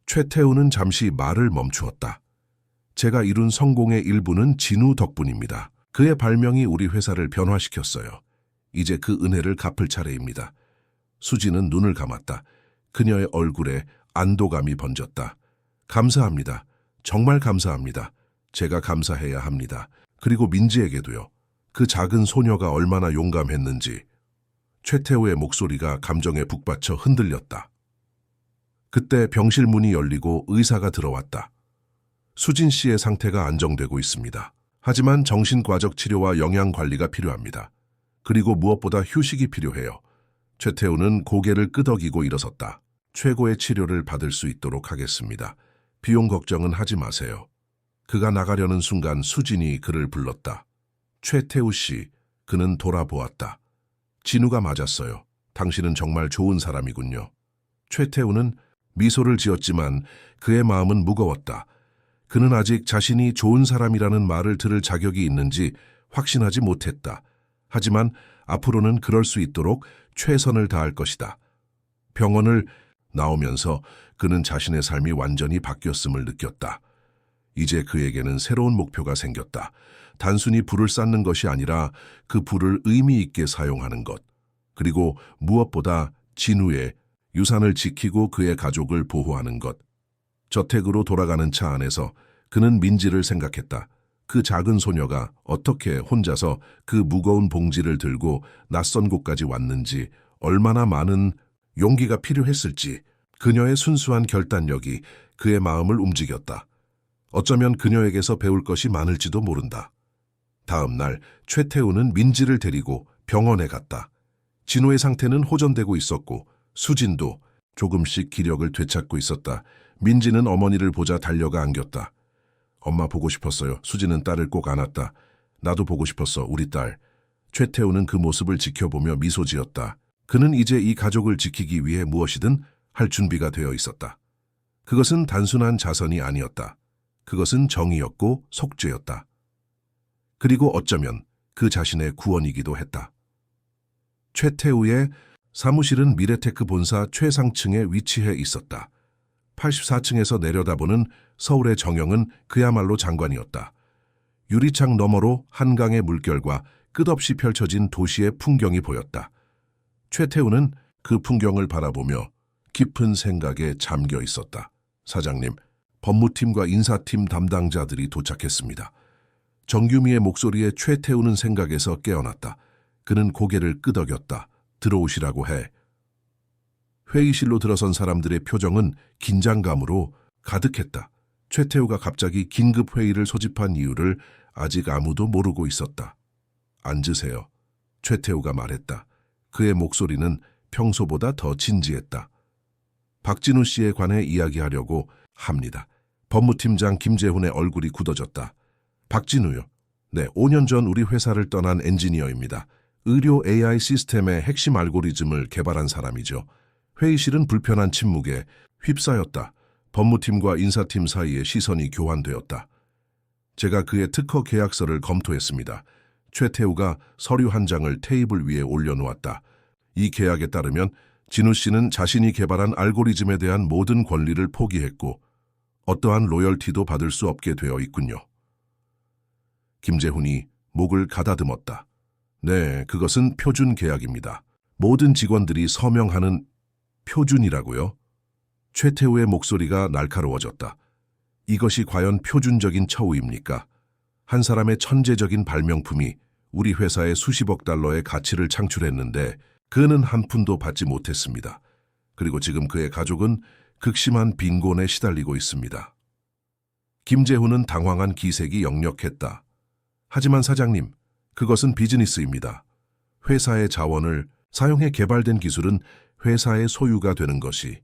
최태우는 잠시 말을 멈추었다. 제가 이룬 성공의 일부는 진우 덕분입니다. 그의 발명이 우리 회사를 변화시켰어요. 이제 그 은혜를 갚을 차례입니다. 수지는 눈을 감았다. 그녀의 얼굴에 안도감이 번졌다. 감사합니다. 정말 감사합니다. 제가 감사해야 합니다. 그리고 민지에게도요. 그 작은 소녀가 얼마나 용감했는지. 최태우의 목소리가 감정에 북받쳐 흔들렸다. 그때 병실 문이 열리고 의사가 들어왔다. 수진 씨의 상태가 안정되고 있습니다. 하지만 정신과적 치료와 영양관리가 필요합니다. 그리고 무엇보다 휴식이 필요해요. 최태우는 고개를 끄덕이고 일어섰다. 최고의 치료를 받을 수 있도록 하겠습니다. 비용 걱정은 하지 마세요. 그가 나가려는 순간 수진이 그를 불렀다. 최태우 씨, 그는 돌아보았다. 진우가 맞았어요. 당신은 정말 좋은 사람이군요. 최태우는 미소를 지었지만 그의 마음은 무거웠다. 그는 아직 자신이 좋은 사람이라는 말을 들을 자격이 있는지 확신하지 못했다. 하지만 앞으로는 그럴 수 있도록 최선을 다할 것이다. 병원을 나오면서 그는 자신의 삶이 완전히 바뀌었음을 느꼈다. 이제 그에게는 새로운 목표가 생겼다. 단순히 불을 쌓는 것이 아니라 그 불을 의미 있게 사용하는 것. 그리고 무엇보다 진우의 유산을 지키고 그의 가족을 보호하는 것. 저택으로 돌아가는 차 안에서 그는 민지를 생각했다. 그 작은 소녀가 어떻게 혼자서 그 무거운 봉지를 들고 낯선 곳까지 왔는지, 얼마나 많은 용기가 필요했을지. 그녀의 순수한 결단력이 그의 마음을 움직였다. 어쩌면 그녀에게서 배울 것이 많을지도 모른다. 다음 날 최태우는 민지를 데리고 병원에 갔다. 진호의 상태는 호전되고 있었고 수진도 조금씩 기력을 되찾고 있었다. 민지는 어머니를 보자 달려가 안겼다. 엄마 보고 싶었어요. 수진은 딸을 꼭 안았다. 나도 보고 싶었어, 우리 딸. 최태우는 그 모습을 지켜보며 미소 지었다. 그는 이제 이 가족을 지키기 위해 무엇이든 할 준비가 되어 있었다. 그것은 단순한 자선이 아니었다. 그것은 정의였고 속죄였다. 그리고 어쩌면 그 자신의 구원이기도 했다. 최태우의 사무실은 미래테크 본사 최상층에 위치해 있었다. 84층에서 내려다보는 서울의 정영은 그야말로 장관이었다. 유리창 너머로 한강의 물결과 끝없이 펼쳐진 도시의 풍경이 보였다. 최태우는 그 풍경을 바라보며 깊은 생각에 잠겨 있었다. 사장님, 법무팀과 인사팀 담당자들이 도착했습니다. 정규미의 목소리에 최태우는 생각에서 깨어났다. 그는 고개를 끄덕였다. 들어오시라고 해. 회의실로 들어선 사람들의 표정은 긴장감으로 가득했다. 최태우가 갑자기 긴급 회의를 소집한 이유를 아직 아무도 모르고 있었다. 앉으세요. 최태우가 말했다. 그의 목소리는 평소보다 더 진지했다. 박진우 씨에 관해 이야기하려고 합니다. 법무팀장 김재훈의 얼굴이 굳어졌다. 박진우요. 네, 5년 전 우리 회사를 떠난 엔지니어입니다. 의료 AI 시스템의 핵심 알고리즘을 개발한 사람이죠. 회의실은 불편한 침묵에 휩싸였다. 법무팀과 인사팀 사이에 시선이 교환되었다. 제가 그의 특허 계약서를 검토했습니다. 최태우가 서류 한 장을 테이블 위에 올려놓았다. 이 계약에 따르면 진우 씨는 자신이 개발한 알고리즘에 대한 모든 권리를 포기했고 어떠한 로열티도 받을 수 없게 되어 있군요. 김재훈이 목을 가다듬었다. 네, 그것은 표준 계약입니다. 모든 직원들이 서명하는 표준이라고요? 최태우의 목소리가 날카로워졌다. 이것이 과연 표준적인 처우입니까? 한 사람의 천재적인 발명품이 우리 회사에 수십억 달러의 가치를 창출했는데 그는 한 푼도 받지 못했습니다. 그리고 지금 그의 가족은 극심한 빈곤에 시달리고 있습니다. 김재훈은 당황한 기색이 역력했다. 하지만 사장님, 그것은 비즈니스입니다. 회사의 자원을 사용해 개발된 기술은 회사의 소유가 되는 것이.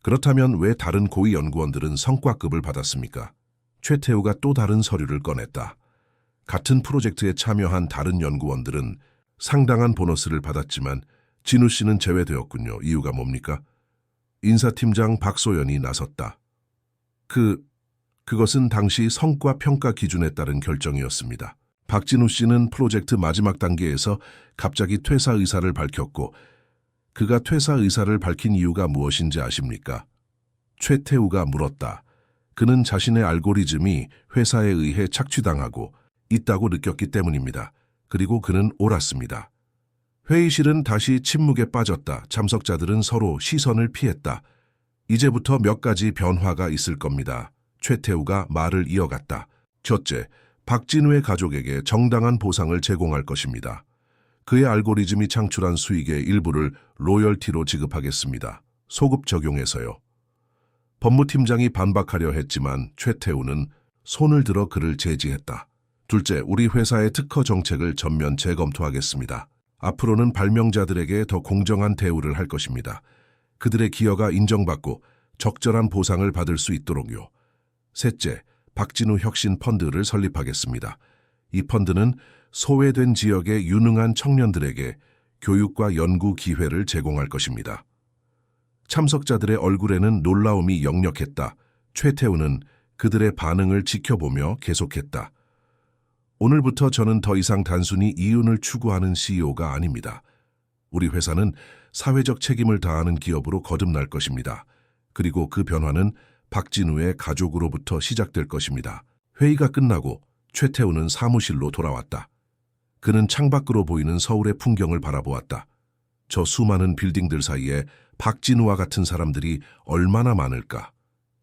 그렇다면 왜 다른 고위 연구원들은 성과급을 받았습니까? 최태우가 또 다른 서류를 꺼냈다. 같은 프로젝트에 참여한 다른 연구원들은 상당한 보너스를 받았지만 진우 씨는 제외되었군요. 이유가 뭡니까? 인사팀장 박소연이 나섰다. 그것은 당시 성과 평가 기준에 따른 결정이었습니다. 박진우 씨는 프로젝트 마지막 단계에서 갑자기 퇴사 의사를 밝혔고 그가 퇴사 의사를 밝힌 이유가 무엇인지 아십니까? 최태우가 물었다. 그는 자신의 알고리즘이 회사에 의해 착취당하고 있다고 느꼈기 때문입니다. 그리고 그는 옳았습니다. 회의실은 다시 침묵에 빠졌다. 참석자들은 서로 시선을 피했다. 이제부터 몇 가지 변화가 있을 겁니다. 최태우가 말을 이어갔다. 첫째, 박진우의 가족에게 정당한 보상을 제공할 것입니다. 그의 알고리즘이 창출한 수익의 일부를 로열티로 지급하겠습니다. 소급 적용해서요. 법무팀장이 반박하려 했지만 최태우는 손을 들어 그를 제지했다. 둘째, 우리 회사의 특허 정책을 전면 재검토하겠습니다. 앞으로는 발명자들에게 더 공정한 대우를 할 것입니다. 그들의 기여가 인정받고 적절한 보상을 받을 수 있도록요. 셋째, 박진우 혁신 펀드를 설립하겠습니다. 이 펀드는 소외된 지역의 유능한 청년들에게 교육과 연구 기회를 제공할 것입니다. 참석자들의 얼굴에는 놀라움이 역력했다. 최태우는 그들의 반응을 지켜보며 계속했다. 오늘부터 저는 더 이상 단순히 이윤을 추구하는 CEO가 아닙니다. 우리 회사는 사회적 책임을 다하는 기업으로 거듭날 것입니다. 그리고 그 변화는 박진우의 가족으로부터 시작될 것입니다. 회의가 끝나고 최태우는 사무실로 돌아왔다. 그는 창밖으로 보이는 서울의 풍경을 바라보았다. 저 수많은 빌딩들 사이에 박진우와 같은 사람들이 얼마나 많을까?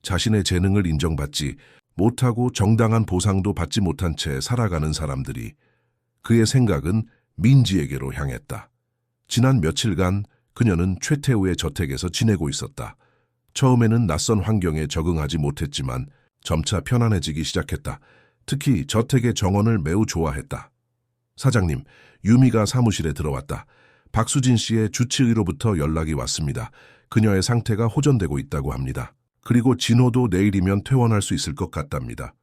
자신의 재능을 인정받지 못하고 정당한 보상도 받지 못한 채 살아가는 사람들이. 그의 생각은 민지에게로 향했다. 지난 며칠간 그녀는 최태우의 저택에서 지내고 있었다. 처음에는 낯선 환경에 적응하지 못했지만 점차 편안해지기 시작했다. 특히 저택의 정원을 매우 좋아했다. 사장님, 유미가 사무실에 들어왔다. 박수진 씨의 주치의로부터 연락이 왔습니다. 그녀의 상태가 호전되고 있다고 합니다. 그리고 진호도 내일이면 퇴원할 수 있을 것 같답니다.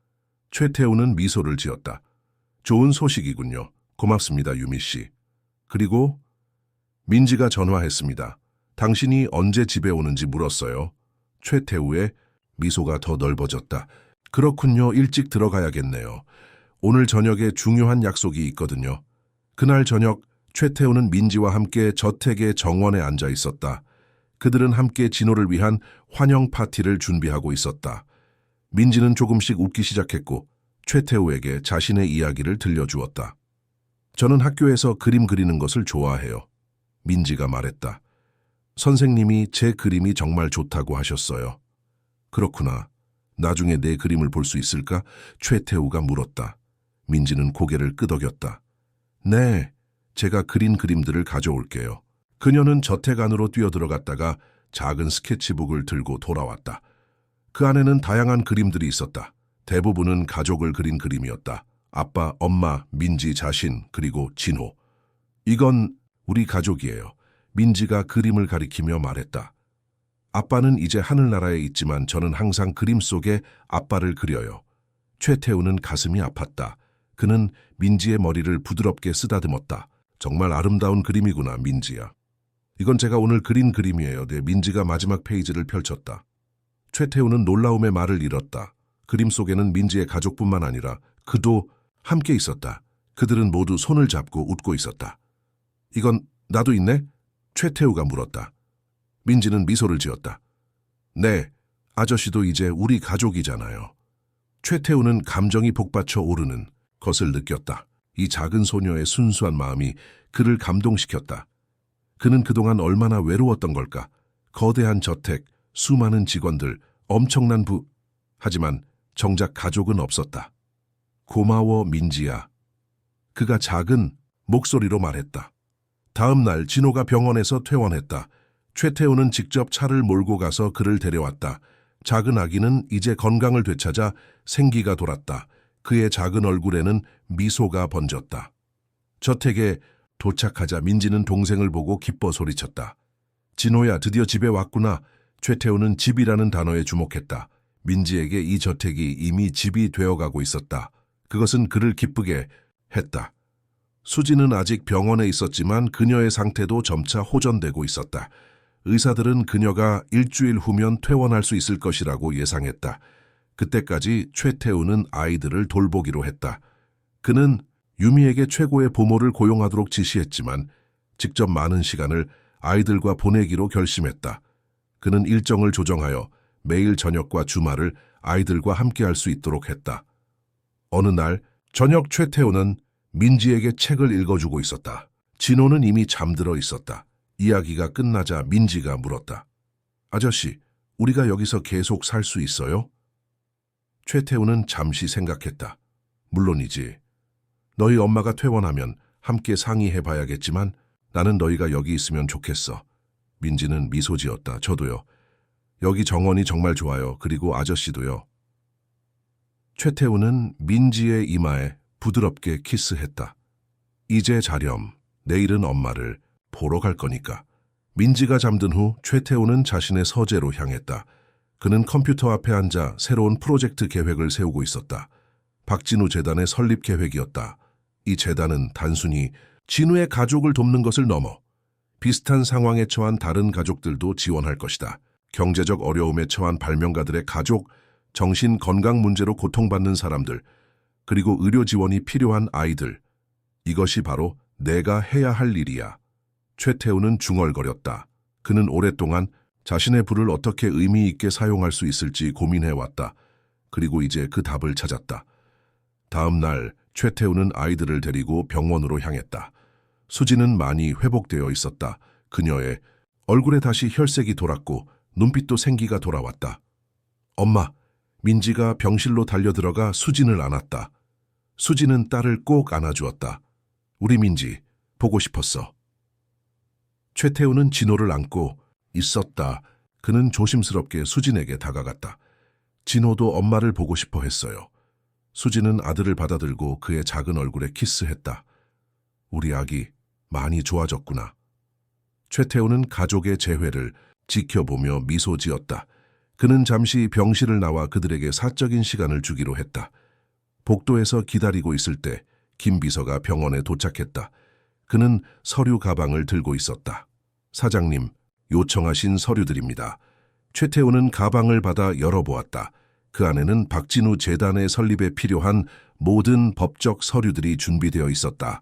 최태우는 미소를 지었다. 좋은 소식이군요. 고맙습니다, 유미 씨. 그리고 민지가 전화했습니다. 당신이 언제 집에 오는지 물었어요. 최태우의 미소가 더 넓어졌다. 그렇군요. 일찍 들어가야겠네요. 오늘 저녁에 중요한 약속이 있거든요. 그날 저녁 최태우는 민지와 함께 저택의 정원에 앉아 있었다. 그들은 함께 진호를 위한 환영 파티를 준비하고 있었다. 민지는 조금씩 웃기 시작했고 최태우에게 자신의 이야기를 들려주었다. 저는 학교에서 그림 그리는 것을 좋아해요. 민지가 말했다. 선생님이 제 그림이 정말 좋다고 하셨어요. 그렇구나. 나중에 내 그림을 볼 수 있을까? 최태우가 물었다. 민지는 고개를 끄덕였다. 네, 제가 그린 그림들을 가져올게요. 그녀는 저택 안으로 뛰어들어갔다가 작은 스케치북을 들고 돌아왔다. 그 안에는 다양한 그림들이 있었다. 대부분은 가족을 그린 그림이었다. 아빠, 엄마, 민지 자신, 그리고 진호. 이건 우리 가족이에요. 민지가 그림을 가리키며 말했다. 아빠는 이제 하늘나라에 있지만 저는 항상 그림 속에 아빠를 그려요. 최태우는 가슴이 아팠다. 그는 민지의 머리를 부드럽게 쓰다듬었다. 정말 아름다운 그림이구나, 민지야. 이건 제가 오늘 그린 그림이에요. 네, 민지가 마지막 페이지를 펼쳤다. 최태우는 놀라움의 말을 잃었다. 그림 속에는 민지의 가족뿐만 아니라 그도 함께 있었다. 그들은 모두 손을 잡고 웃고 있었다. 이건 나도 있네? 최태우가 물었다. 민지는 미소를 지었다. 네, 아저씨도 이제 우리 가족이잖아요. 최태우는 감정이 복받쳐 오르는 것을 느꼈다. 이 작은 소녀의 순수한 마음이 그를 감동시켰다. 그는 그동안 얼마나 외로웠던 걸까? 거대한 저택, 수많은 직원들, 엄청난 하지만 정작 가족은 없었다. 고마워, 민지야. 그가 작은 목소리로 말했다. 다음 날 진호가 병원에서 퇴원했다. 최태우는 직접 차를 몰고 가서 그를 데려왔다. 작은 아기는 이제 건강을 되찾아 생기가 돌았다. 그의 작은 얼굴에는 미소가 번졌다. 저택에 도착하자 민지는 동생을 보고 기뻐 소리쳤다. 진호야, 드디어 집에 왔구나. 최태우는 집이라는 단어에 주목했다. 민지에게 이 저택이 이미 집이 되어가고 있었다. 그것은 그를 기쁘게 했다. 수지는 아직 병원에 있었지만 그녀의 상태도 점차 호전되고 있었다. 의사들은 그녀가 일주일 후면 퇴원할 수 있을 것이라고 예상했다. 그때까지 최태우는 아이들을 돌보기로 했다. 그는 유미에게 최고의 보모를 고용하도록 지시했지만 직접 많은 시간을 아이들과 보내기로 결심했다. 그는 일정을 조정하여 매일 저녁과 주말을 아이들과 함께할 수 있도록 했다. 어느 날 저녁 최태우는 민지에게 책을 읽어주고 있었다. 진호는 이미 잠들어 있었다. 이야기가 끝나자 민지가 물었다. 아저씨, 우리가 여기서 계속 살 수 있어요? 최태우는 잠시 생각했다. 물론이지. 너희 엄마가 퇴원하면 함께 상의해봐야겠지만 나는 너희가 여기 있으면 좋겠어. 민지는 미소 지었다. 저도요. 여기 정원이 정말 좋아요. 그리고 아저씨도요. 최태우는 민지의 이마에 부드럽게 키스했다. 이제 자렴. 내일은 엄마를 보러 갈 거니까. 민지가 잠든 후 최태우는 자신의 서재로 향했다. 그는 컴퓨터 앞에 앉아 새로운 프로젝트 계획을 세우고 있었다. 박진우 재단의 설립 계획이었다. 이 재단은 단순히 진우의 가족을 돕는 것을 넘어 비슷한 상황에 처한 다른 가족들도 지원할 것이다. 경제적 어려움에 처한 발명가들의 가족, 정신 건강 문제로 고통받는 사람들, 그리고 의료 지원이 필요한 아이들. 이것이 바로 내가 해야 할 일이야. 최태우는 중얼거렸다. 그는 오랫동안 자신의 부를 어떻게 의미 있게 사용할 수 있을지 고민해왔다. 그리고 이제 그 답을 찾았다. 다음 날 최태우는 아이들을 데리고 병원으로 향했다. 수지는 많이 회복되어 있었다. 그녀의 얼굴에 다시 혈색이 돌았고 눈빛도 생기가 돌아왔다. 엄마, 민지가 병실로 달려들어가 수진을 안았다. 수지는 딸을 꼭 안아주었다. 우리 민지, 보고 싶었어. 최태우는 진호를 안고 있었다. 그는 조심스럽게 수진에게 다가갔다. 진호도 엄마를 보고 싶어 했어요. 수지는 아들을 받아들고 그의 작은 얼굴에 키스했다. 우리 아기 많이 좋아졌구나. 최태우는 가족의 재회를 지켜보며 미소 지었다. 그는 잠시 병실을 나와 그들에게 사적인 시간을 주기로 했다. 복도에서 기다리고 있을 때 김 비서가 병원에 도착했다. 그는 서류 가방을 들고 있었다. 사장님, 요청하신 서류들입니다. 최태우는 가방을 받아 열어보았다. 그 안에는 박진우 재단의 설립에 필요한 모든 법적 서류들이 준비되어 있었다.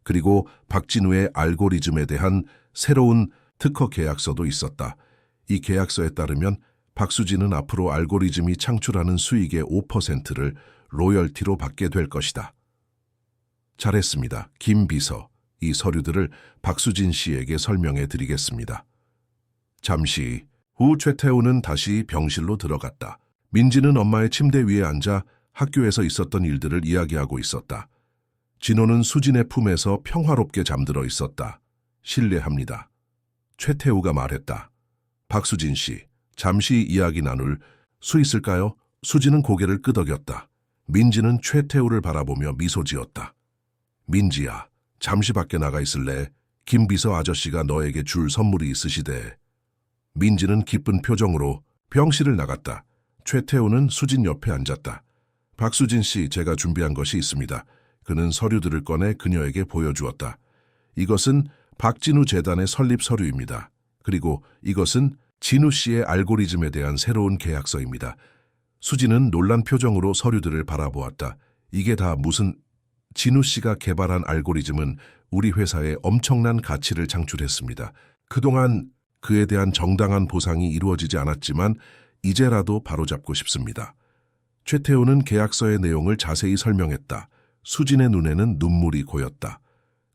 그리고 박진우의 알고리즘에 대한 새로운 특허 계약서도 있었다. 이 계약서에 따르면 박수진은 앞으로 알고리즘이 창출하는 수익의 5%를 로열티로 받게 될 것이다. 잘했습니다. 김 비서, 이 서류들을 박수진 씨에게 설명해 드리겠습니다. 잠시 후 최태우는 다시 병실로 들어갔다. 민지는 엄마의 침대 위에 앉아 학교에서 있었던 일들을 이야기하고 있었다. 진호는 수진의 품에서 평화롭게 잠들어 있었다. 실례합니다. 최태우가 말했다. 박수진 씨, 잠시 이야기 나눌 수 있을까요? 수진은 고개를 끄덕였다. 민지는 최태우를 바라보며 미소 지었다. 민지야, 잠시 밖에 나가 있을래? 김 비서 아저씨가 너에게 줄 선물이 있으시대. 민지는 기쁜 표정으로 병실을 나갔다. 최태우는 수진 옆에 앉았다. 박수진 씨, 제가 준비한 것이 있습니다. 그는 서류들을 꺼내 그녀에게 보여주었다. 이것은 박진우 재단의 설립 서류입니다. 그리고 이것은 진우 씨의 알고리즘에 대한 새로운 계약서입니다. 수진은 놀란 표정으로 서류들을 바라보았다. 이게 다 무슨... 진우 씨가 개발한 알고리즘은 우리 회사에 엄청난 가치를 창출했습니다. 그동안 그에 대한 정당한 보상이 이루어지지 않았지만 이제라도 바로잡고 싶습니다. 최태우는 계약서의 내용을 자세히 설명했다. 수진의 눈에는 눈물이 고였다.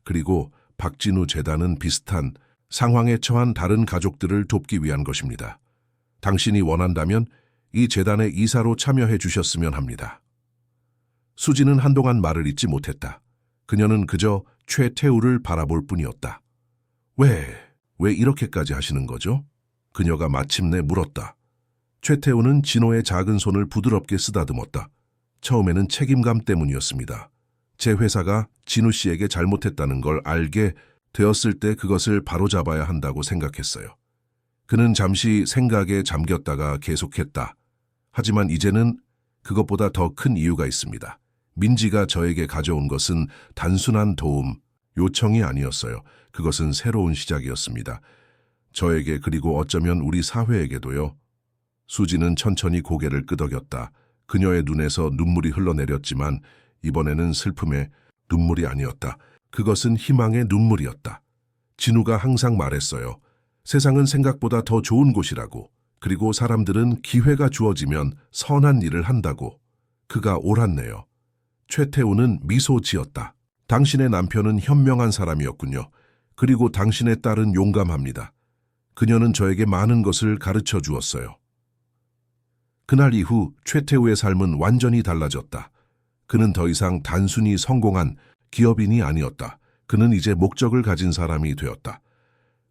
그리고 박진우 재단은 비슷한 상황에 처한 다른 가족들을 돕기 위한 것입니다. 당신이 원한다면 이 재단의 이사로 참여해 주셨으면 합니다. 수진은 한동안 말을 잇지 못했다. 그녀는 그저 최태우를 바라볼 뿐이었다. 왜 이렇게까지 하시는 거죠? 그녀가 마침내 물었다. 최태우는 진호의 작은 손을 부드럽게 쓰다듬었다. 처음에는 책임감 때문이었습니다. 제 회사가 진우 씨에게 잘못했다는 걸 알게 되었을 때 그것을 바로잡아야 한다고 생각했어요. 그는 잠시 생각에 잠겼다가 계속했다. 하지만 이제는 그것보다 더 큰 이유가 있습니다. 민지가 저에게 가져온 것은 단순한 도움, 요청이 아니었어요. 그것은 새로운 시작이었습니다. 저에게 그리고 어쩌면 우리 사회에게도요. 수지는 천천히 고개를 끄덕였다. 그녀의 눈에서 눈물이 흘러내렸지만 이번에는 슬픔의 눈물이 아니었다. 그것은 희망의 눈물이었다. 진우가 항상 말했어요. 세상은 생각보다 더 좋은 곳이라고. 그리고 사람들은 기회가 주어지면 선한 일을 한다고. 그가 옳았네요. 최태우는 미소 지었다. 당신의 남편은 현명한 사람이었군요. 그리고 당신의 딸은 용감합니다. 그녀는 저에게 많은 것을 가르쳐 주었어요. 그날 이후 최태우의 삶은 완전히 달라졌다. 그는 더 이상 단순히 성공한 기업인이 아니었다. 그는 이제 목적을 가진 사람이 되었다.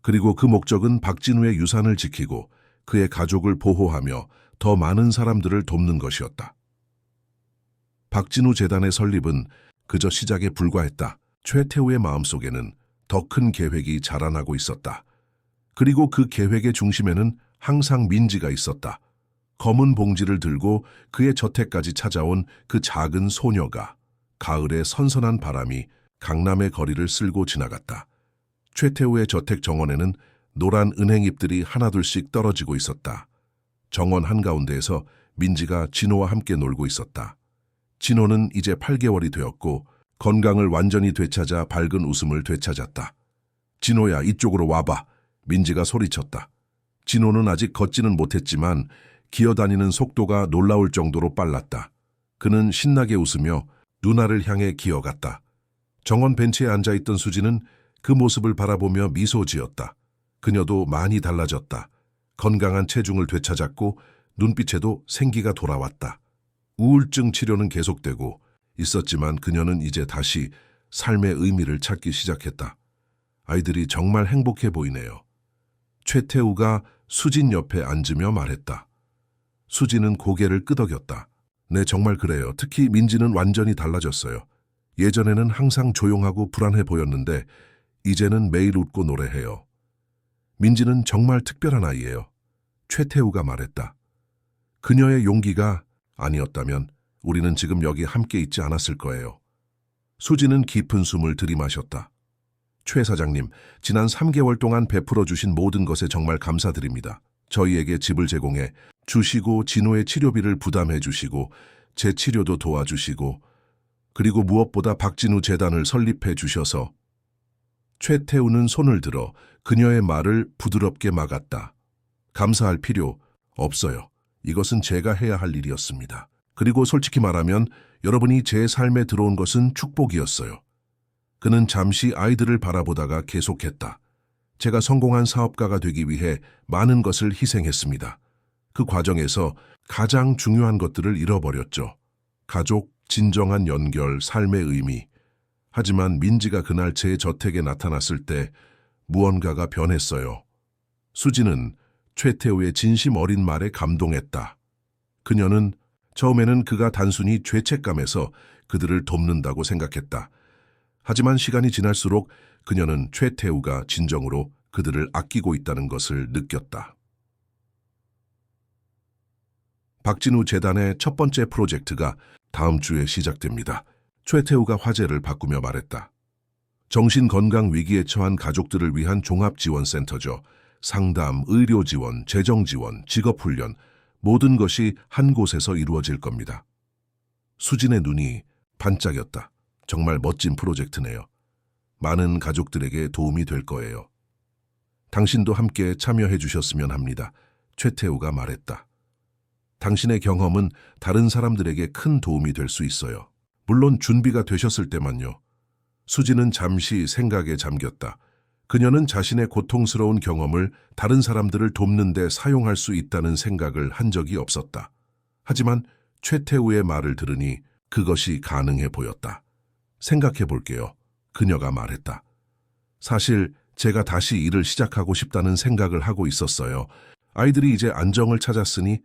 그리고 그 목적은 박진우의 유산을 지키고 그의 가족을 보호하며 더 많은 사람들을 돕는 것이었다. 박진우 재단의 설립은 그저 시작에 불과했다. 최태우의 마음속에는 더 큰 계획이 자라나고 있었다. 그리고 그 계획의 중심에는 항상 민지가 있었다. 검은 봉지를 들고 그의 저택까지 찾아온 그 작은 소녀가 가을의 선선한 바람이 강남의 거리를 쓸고 지나갔다. 최태우의 저택 정원에는 노란 은행잎들이 하나둘씩 떨어지고 있었다. 정원 한가운데에서 민지가 진호와 함께 놀고 있었다. 진호는 이제 8개월이 되었고 건강을 완전히 되찾아 밝은 웃음을 되찾았다. 진호야, 이쪽으로 와봐. 민지가 소리쳤다. 진호는 아직 걷지는 못했지만 기어다니는 속도가 놀라울 정도로 빨랐다. 그는 신나게 웃으며 누나를 향해 기어갔다. 정원 벤치에 앉아있던 수지는 그 모습을 바라보며 미소 지었다. 그녀도 많이 달라졌다. 건강한 체중을 되찾았고 눈빛에도 생기가 돌아왔다. 우울증 치료는 계속되고 있었지만 그녀는 이제 다시 삶의 의미를 찾기 시작했다. 아이들이 정말 행복해 보이네요. 최태우가 수진 옆에 앉으며 말했다. 수지는 고개를 끄덕였다. 네, 정말 그래요. 특히 민지는 완전히 달라졌어요. 예전에는 항상 조용하고 불안해 보였는데 이제는 매일 웃고 노래해요. 민지는 정말 특별한 아이예요. 최태우가 말했다. 그녀의 용기가 아니었다면 우리는 지금 여기 함께 있지 않았을 거예요. 수지는 깊은 숨을 들이마셨다. 최 사장님, 지난 3개월 동안 베풀어 주신 모든 것에 정말 감사드립니다. 저희에게 집을 제공해 주시고 진호의 치료비를 부담해 주시고 제 치료도 도와주시고 그리고 무엇보다 박진우 재단을 설립해 주셔서. 최태우는 손을 들어 그녀의 말을 부드럽게 막았다. 감사할 필요 없어요. 이것은 제가 해야 할 일이었습니다. 그리고 솔직히 말하면 여러분이 제 삶에 들어온 것은 축복이었어요. 그는 잠시 아이들을 바라보다가 계속했다. 제가 성공한 사업가가 되기 위해 많은 것을 희생했습니다. 그 과정에서 가장 중요한 것들을 잃어버렸죠. 가족, 진정한 연결, 삶의 의미. 하지만 민지가 그날 제 저택에 나타났을 때 무언가가 변했어요. 수지는 최태우의 진심 어린 말에 감동했다. 그녀는 처음에는 그가 단순히 죄책감에서 그들을 돕는다고 생각했다. 하지만 시간이 지날수록 그녀는 최태우가 진정으로 그들을 아끼고 있다는 것을 느꼈다. 박진우 재단의 첫 번째 프로젝트가 다음 주에 시작됩니다. 최태우가 화제를 바꾸며 말했다. 정신건강 위기에 처한 가족들을 위한 종합지원센터죠. 상담, 의료지원, 재정지원, 직업훈련, 모든 것이 한 곳에서 이루어질 겁니다. 수진의 눈이 반짝였다. 정말 멋진 프로젝트네요. 많은 가족들에게 도움이 될 거예요. 당신도 함께 참여해 주셨으면 합니다. 최태우가 말했다. 당신의 경험은 다른 사람들에게 큰 도움이 될 수 있어요. 물론 준비가 되셨을 때만요. 수지는 잠시 생각에 잠겼다. 그녀는 자신의 고통스러운 경험을 다른 사람들을 돕는 데 사용할 수 있다는 생각을 한 적이 없었다. 하지만 최태우의 말을 들으니 그것이 가능해 보였다. 생각해 볼게요. 그녀가 말했다. 사실 제가 다시 일을 시작하고 싶다는 생각을 하고 있었어요. 아이들이 이제 안정을 찾았으니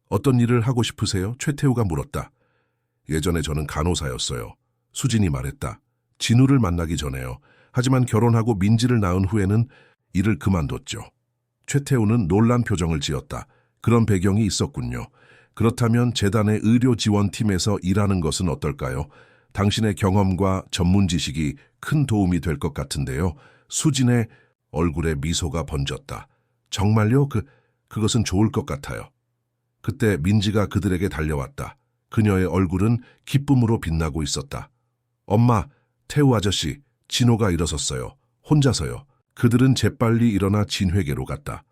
어떤 일을 하고 싶으세요? 최태우가 물었다. 예전에 저는 간호사였어요. 수진이 말했다. 진우를 만나기 전에요. 하지만 결혼하고 민지를 낳은 후에는 일을 그만뒀죠. 최태우는 놀란 표정을 지었다. 그런 배경이 있었군요. 그렇다면 재단의 의료지원팀에서 일하는 것은 어떨까요? 당신의 경험과 전문 지식이 큰 도움이 될 것 같은데요. 수진의 얼굴에 미소가 번졌다. 정말요? 그것은 좋을 것 같아요. 그때 민지가 그들에게 달려왔다. 그녀의 얼굴은 기쁨으로 빛나고 있었다. 엄마, 태우 아저씨, 진호가 일어섰어요. 혼자서요. 그들은 재빨리 일어나 진회계로 갔다.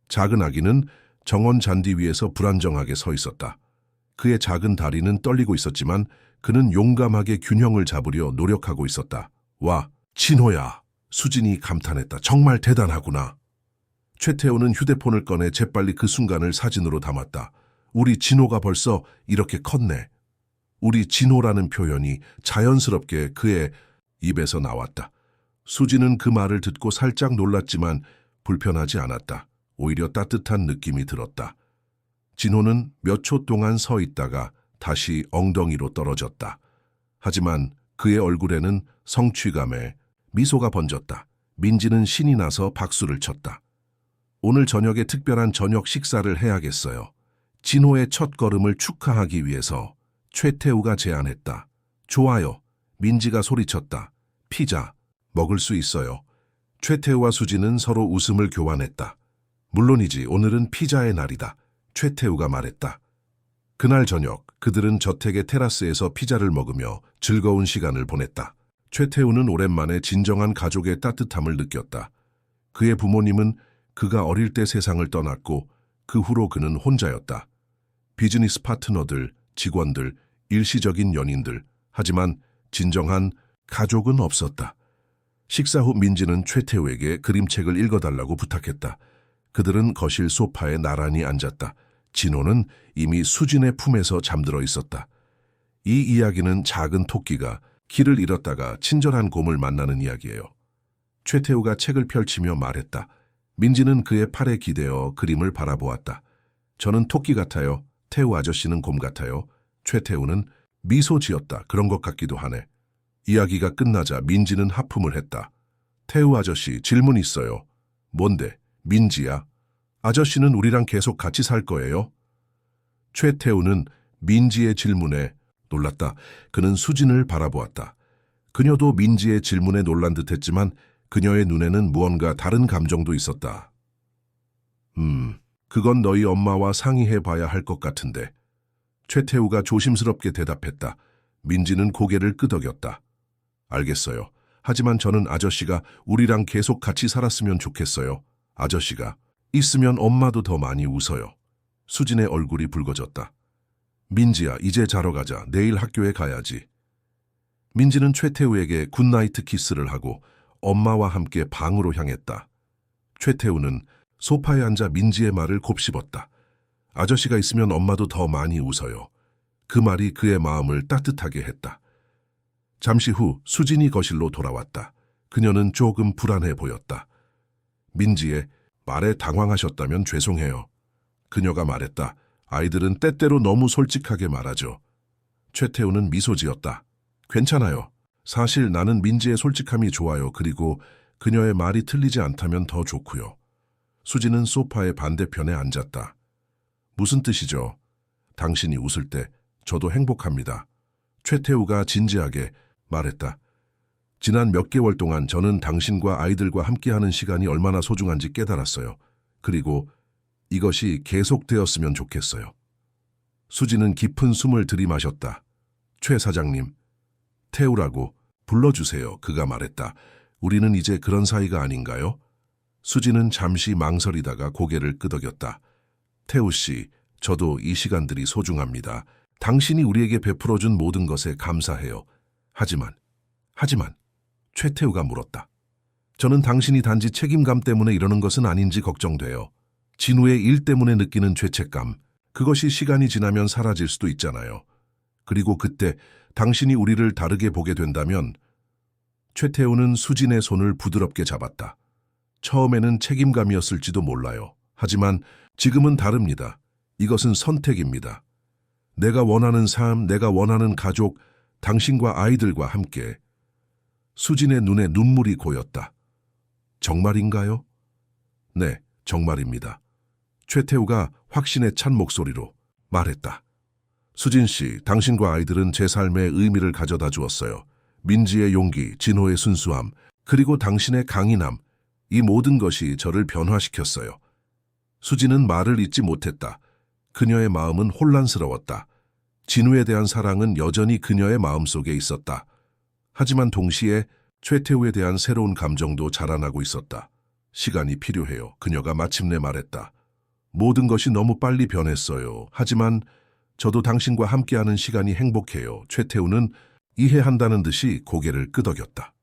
작은 아기는 정원 잔디 위에서 불안정하게 서 있었다. 그의 작은 다리는 떨리고 있었지만 그는 용감하게 균형을 잡으려 노력하고 있었다. 와, 진호야. 수진이 감탄했다. 정말 대단하구나. 최태우는 휴대폰을 꺼내 재빨리 그 순간을 사진으로 담았다. 우리 진호가 벌써 이렇게 컸네. 우리 진호라는 표현이 자연스럽게 그의 입에서 나왔다. 수진은 그 말을 듣고 살짝 놀랐지만 불편하지 않았다. 오히려 따뜻한 느낌이 들었다. 진호는 몇 초 동안 서 있다가 다시 엉덩이로 떨어졌다. 하지만 그의 얼굴에는 성취감에 미소가 번졌다. 민지는 신이 나서 박수를 쳤다. 오늘 저녁에 특별한 저녁 식사를 해야겠어요. 진호의 첫 걸음을 축하하기 위해서 최태우가 제안했다. 좋아요. 민지가 소리쳤다. 피자, 먹을 수 있어요. 최태우와 수진은 서로 웃음을 교환했다. 물론이지, 오늘은 피자의 날이다. 최태우가 말했다. 그날 저녁 그들은 저택의 테라스에서 피자를 먹으며 즐거운 시간을 보냈다. 최태우는 오랜만에 진정한 가족의 따뜻함을 느꼈다. 그의 부모님은 그가 어릴 때 세상을 떠났고 그 후로 그는 혼자였다. 비즈니스 파트너들, 직원들, 일시적인 연인들, 하지만 진정한 가족은 없었다. 식사 후 민지는 최태우에게 그림책을 읽어달라고 부탁했다. 그들은 거실 소파에 나란히 앉았다. 진호는 이미 수진의 품에서 잠들어 있었다. 이 이야기는 작은 토끼가 길을 잃었다가 친절한 곰을 만나는 이야기예요. 최태우가 책을 펼치며 말했다. 민지는 그의 팔에 기대어 그림을 바라보았다. 저는 토끼 같아요. 태우 아저씨는 곰 같아요. 최태우는 미소 지었다. 그런 것 같기도 하네. 이야기가 끝나자 민지는 하품을 했다. 태우 아저씨, 질문 있어요. 뭔데? 민지야. 아저씨는 우리랑 계속 같이 살 거예요? 최태우는 민지의 질문에 놀랐다. 그는 수진을 바라보았다. 그녀도 민지의 질문에 놀란 듯했지만 그녀의 눈에는 무언가 다른 감정도 있었다. 그건 너희 엄마와 상의해 봐야 할 것 같은데. 최태우가 조심스럽게 대답했다. 민지는 고개를 끄덕였다. 알겠어요. 하지만 저는 아저씨가 우리랑 계속 같이 살았으면 좋겠어요. 아저씨가 있으면 엄마도 더 많이 웃어요. 수진의 얼굴이 붉어졌다. 민지야, 이제 자러 가자. 내일 학교에 가야지. 민지는 최태우에게 굿나이트 키스를 하고 엄마와 함께 방으로 향했다. 최태우는 소파에 앉아 민지의 말을 곱씹었다. 아저씨가 있으면 엄마도 더 많이 웃어요. 그 말이 그의 마음을 따뜻하게 했다. 잠시 후 수진이 거실로 돌아왔다. 그녀는 조금 불안해 보였다. 민지의 말에 당황하셨다면 죄송해요. 그녀가 말했다. 아이들은 때때로 너무 솔직하게 말하죠. 최태우는 미소 지었다. 괜찮아요. 사실 나는 민지의 솔직함이 좋아요. 그리고 그녀의 말이 틀리지 않다면 더 좋고요. 수지는 소파의 반대편에 앉았다. 무슨 뜻이죠? 당신이 웃을 때 저도 행복합니다. 최태우가 진지하게 말했다. 지난 몇 개월 동안 저는 당신과 아이들과 함께하는 시간이 얼마나 소중한지 깨달았어요. 그리고 이것이 계속되었으면 좋겠어요. 수지는 깊은 숨을 들이마셨다. 최 사장님, 태우라고 불러주세요. 그가 말했다. 우리는 이제 그런 사이가 아닌가요? 수지는 잠시 망설이다가 고개를 끄덕였다. 태우 씨, 저도 이 시간들이 소중합니다. 당신이 우리에게 베풀어준 모든 것에 감사해요. 하지만, 최태우가 물었다. 저는 당신이 단지 책임감 때문에 이러는 것은 아닌지 걱정돼요. 진우의 일 때문에 느끼는 죄책감, 그것이 시간이 지나면 사라질 수도 있잖아요. 그리고 그때 당신이 우리를 다르게 보게 된다면. 최태우는 수진의 손을 부드럽게 잡았다. 처음에는 책임감이었을지도 몰라요. 하지만 지금은 다릅니다. 이것은 선택입니다. 내가 원하는 삶, 내가 원하는 가족, 당신과 아이들과 함께. 수진의 눈에 눈물이 고였다. 정말인가요? 네, 정말입니다. 최태우가 확신에 찬 목소리로 말했다. 수진 씨, 당신과 아이들은 제 삶에 의미를 가져다 주었어요. 민지의 용기, 진호의 순수함, 그리고 당신의 강인함, 이 모든 것이 저를 변화시켰어요. 수진은 말을 잇지 못했다. 그녀의 마음은 혼란스러웠다. 진우에 대한 사랑은 여전히 그녀의 마음속에 있었다. 하지만 동시에 최태우에 대한 새로운 감정도 자라나고 있었다. 시간이 필요해요. 그녀가 마침내 말했다. 모든 것이 너무 빨리 변했어요. 하지만 저도 당신과 함께하는 시간이 행복해요. 최태우는 이해한다는 듯이 고개를 끄덕였다.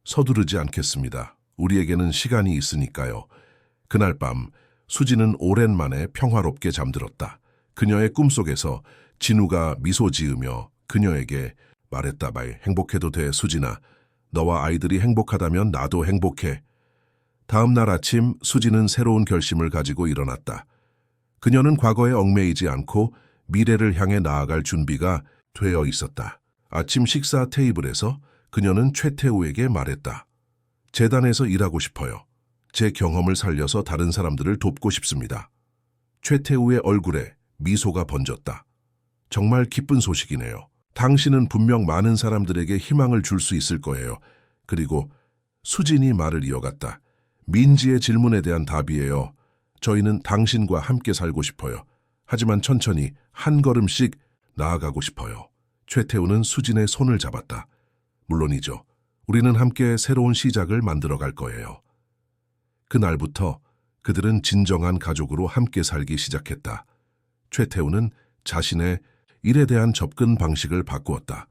서두르지 않겠습니다. 우리에게는 시간이 있으니까요. 그날 밤 수지는 오랜만에 평화롭게 잠들었다. 그녀의 꿈속에서 진우가 미소 지으며 그녀에게 말했다. 말 행복해도 돼, 수진아. 너와 아이들이 행복하다면 나도 행복해. 다음 날 아침 수지는 새로운 결심을 가지고 일어났다. 그녀는 과거에 얽매이지 않고 미래를 향해 나아갈 준비가 되어 있었다. 아침 식사 테이블에서 그녀는 최태우에게 말했다. 재단에서 일하고 싶어요. 제 경험을 살려서 다른 사람들을 돕고 싶습니다. 최태우의 얼굴에 미소가 번졌다. 정말 기쁜 소식이네요. 당신은 분명 많은 사람들에게 희망을 줄 수 있을 거예요. 그리고 수진이 말을 이어갔다. 민지의 질문에 대한 답이에요. 저희는 당신과 함께 살고 싶어요. 하지만 천천히 한 걸음씩 나아가고 싶어요. 최태우는 수진의 손을 잡았다. 물론이죠. 우리는 함께 새로운 시작을 만들어 갈 거예요. 그날부터 그들은 진정한 가족으로 함께 살기 시작했다. 최태우는 자신의 일에 대한 접근 방식을 바꾸었다.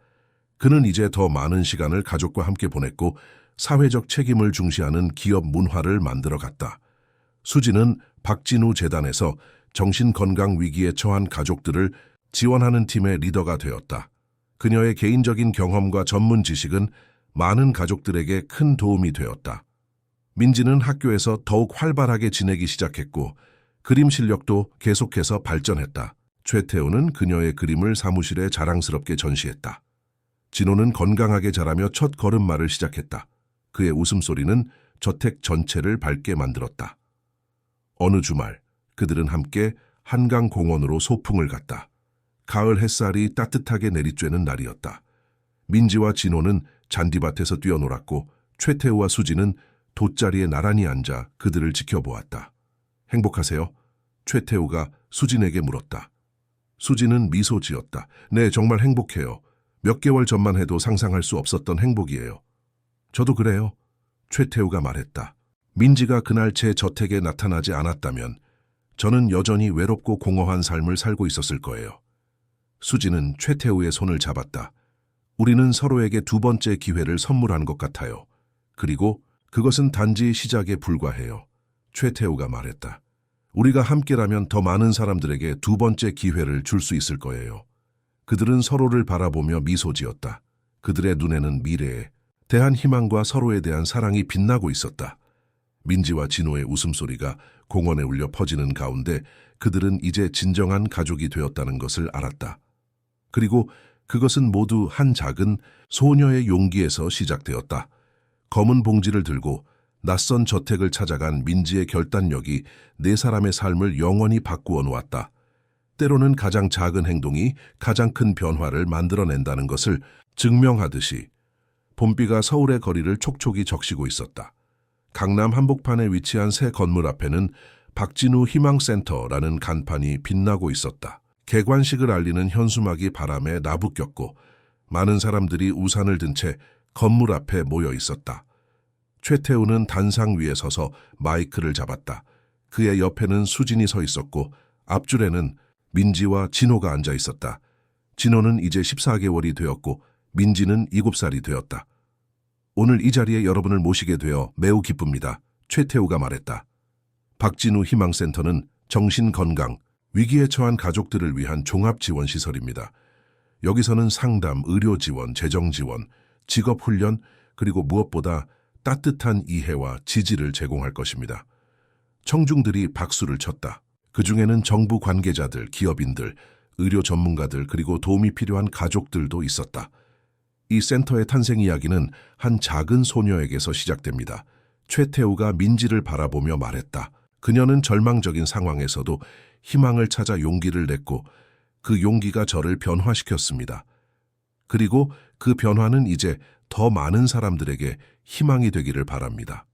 그는 이제 더 많은 시간을 가족과 함께 보냈고 사회적 책임을 중시하는 기업 문화를 만들어 갔다. 수지는 박진우 재단에서 정신건강 위기에 처한 가족들을 지원하는 팀의 리더가 되었다. 그녀의 개인적인 경험과 전문 지식은 많은 가족들에게 큰 도움이 되었다. 민지는 학교에서 더욱 활발하게 지내기 시작했고 그림 실력도 계속해서 발전했다. 최태우는 그녀의 그림을 사무실에 자랑스럽게 전시했다. 진호는 건강하게 자라며 첫 걸음마를 시작했다. 그의 웃음소리는 저택 전체를 밝게 만들었다. 어느 주말 그들은 함께 한강공원으로 소풍을 갔다. 가을 햇살이 따뜻하게 내리쬐는 날이었다. 민지와 진호는 잔디밭에서 뛰어놀았고 최태우와 수지는 돗자리에 나란히 앉아 그들을 지켜보았다. 행복하세요? 최태우가 수진에게 물었다. 수지는 미소 지었다. 네, 정말 행복해요. 몇 개월 전만 해도 상상할 수 없었던 행복이에요. 저도 그래요. 최태우가 말했다. 민지가 그날 제 저택에 나타나지 않았다면 저는 여전히 외롭고 공허한 삶을 살고 있었을 거예요. 수지는 최태우의 손을 잡았다. 우리는 서로에게 두 번째 기회를 선물한 것 같아요. 그리고 그것은 단지 시작에 불과해요. 최태우가 말했다. 우리가 함께라면 더 많은 사람들에게 두 번째 기회를 줄 수 있을 거예요. 그들은 서로를 바라보며 미소 지었다. 그들의 눈에는 미래에 대한 희망과 서로에 대한 사랑이 빛나고 있었다. 민지와 진호의 웃음소리가 공원에 울려 퍼지는 가운데 그들은 이제 진정한 가족이 되었다는 것을 알았다. 그리고 그것은 모두 한 작은 소녀의 용기에서 시작되었다. 검은 봉지를 들고 낯선 저택을 찾아간 민지의 결단력이 네 사람의 삶을 영원히 바꾸어 놓았다. 때로는 가장 작은 행동이 가장 큰 변화를 만들어낸다는 것을 증명하듯이 봄비가 서울의 거리를 촉촉이 적시고 있었다. 강남 한복판에 위치한 새 건물 앞에는 박진우 희망센터라는 간판이 빛나고 있었다. 개관식을 알리는 현수막이 바람에 나부꼈고 많은 사람들이 우산을 든 채 건물 앞에 모여 있었다. 최태우는 단상 위에 서서 마이크를 잡았다. 그의 옆에는 수진이 서 있었고 앞줄에는 민지와 진호가 앉아 있었다. 진호는 이제 14개월이 되었고 민지는 7살이 되었다. 오늘 이 자리에 여러분을 모시게 되어 매우 기쁩니다. 최태우가 말했다. 박진우 희망센터는 정신건강, 위기에 처한 가족들을 위한 종합지원시설입니다. 여기서는 상담, 의료지원, 재정지원, 직업훈련, 그리고 무엇보다 따뜻한 이해와 지지를 제공할 것입니다. 청중들이 박수를 쳤다. 그 중에는 정부 관계자들, 기업인들, 의료 전문가들 그리고 도움이 필요한 가족들도 있었다. 이 센터의 탄생 이야기는 한 작은 소녀에게서 시작됩니다. 최태우가 민지를 바라보며 말했다. 그녀는 절망적인 상황에서도 희망을 찾아 용기를 냈고 그 용기가 저를 변화시켰습니다. 그리고 그 변화는 이제 더 많은 사람들에게 희망이 되기를 바랍니다.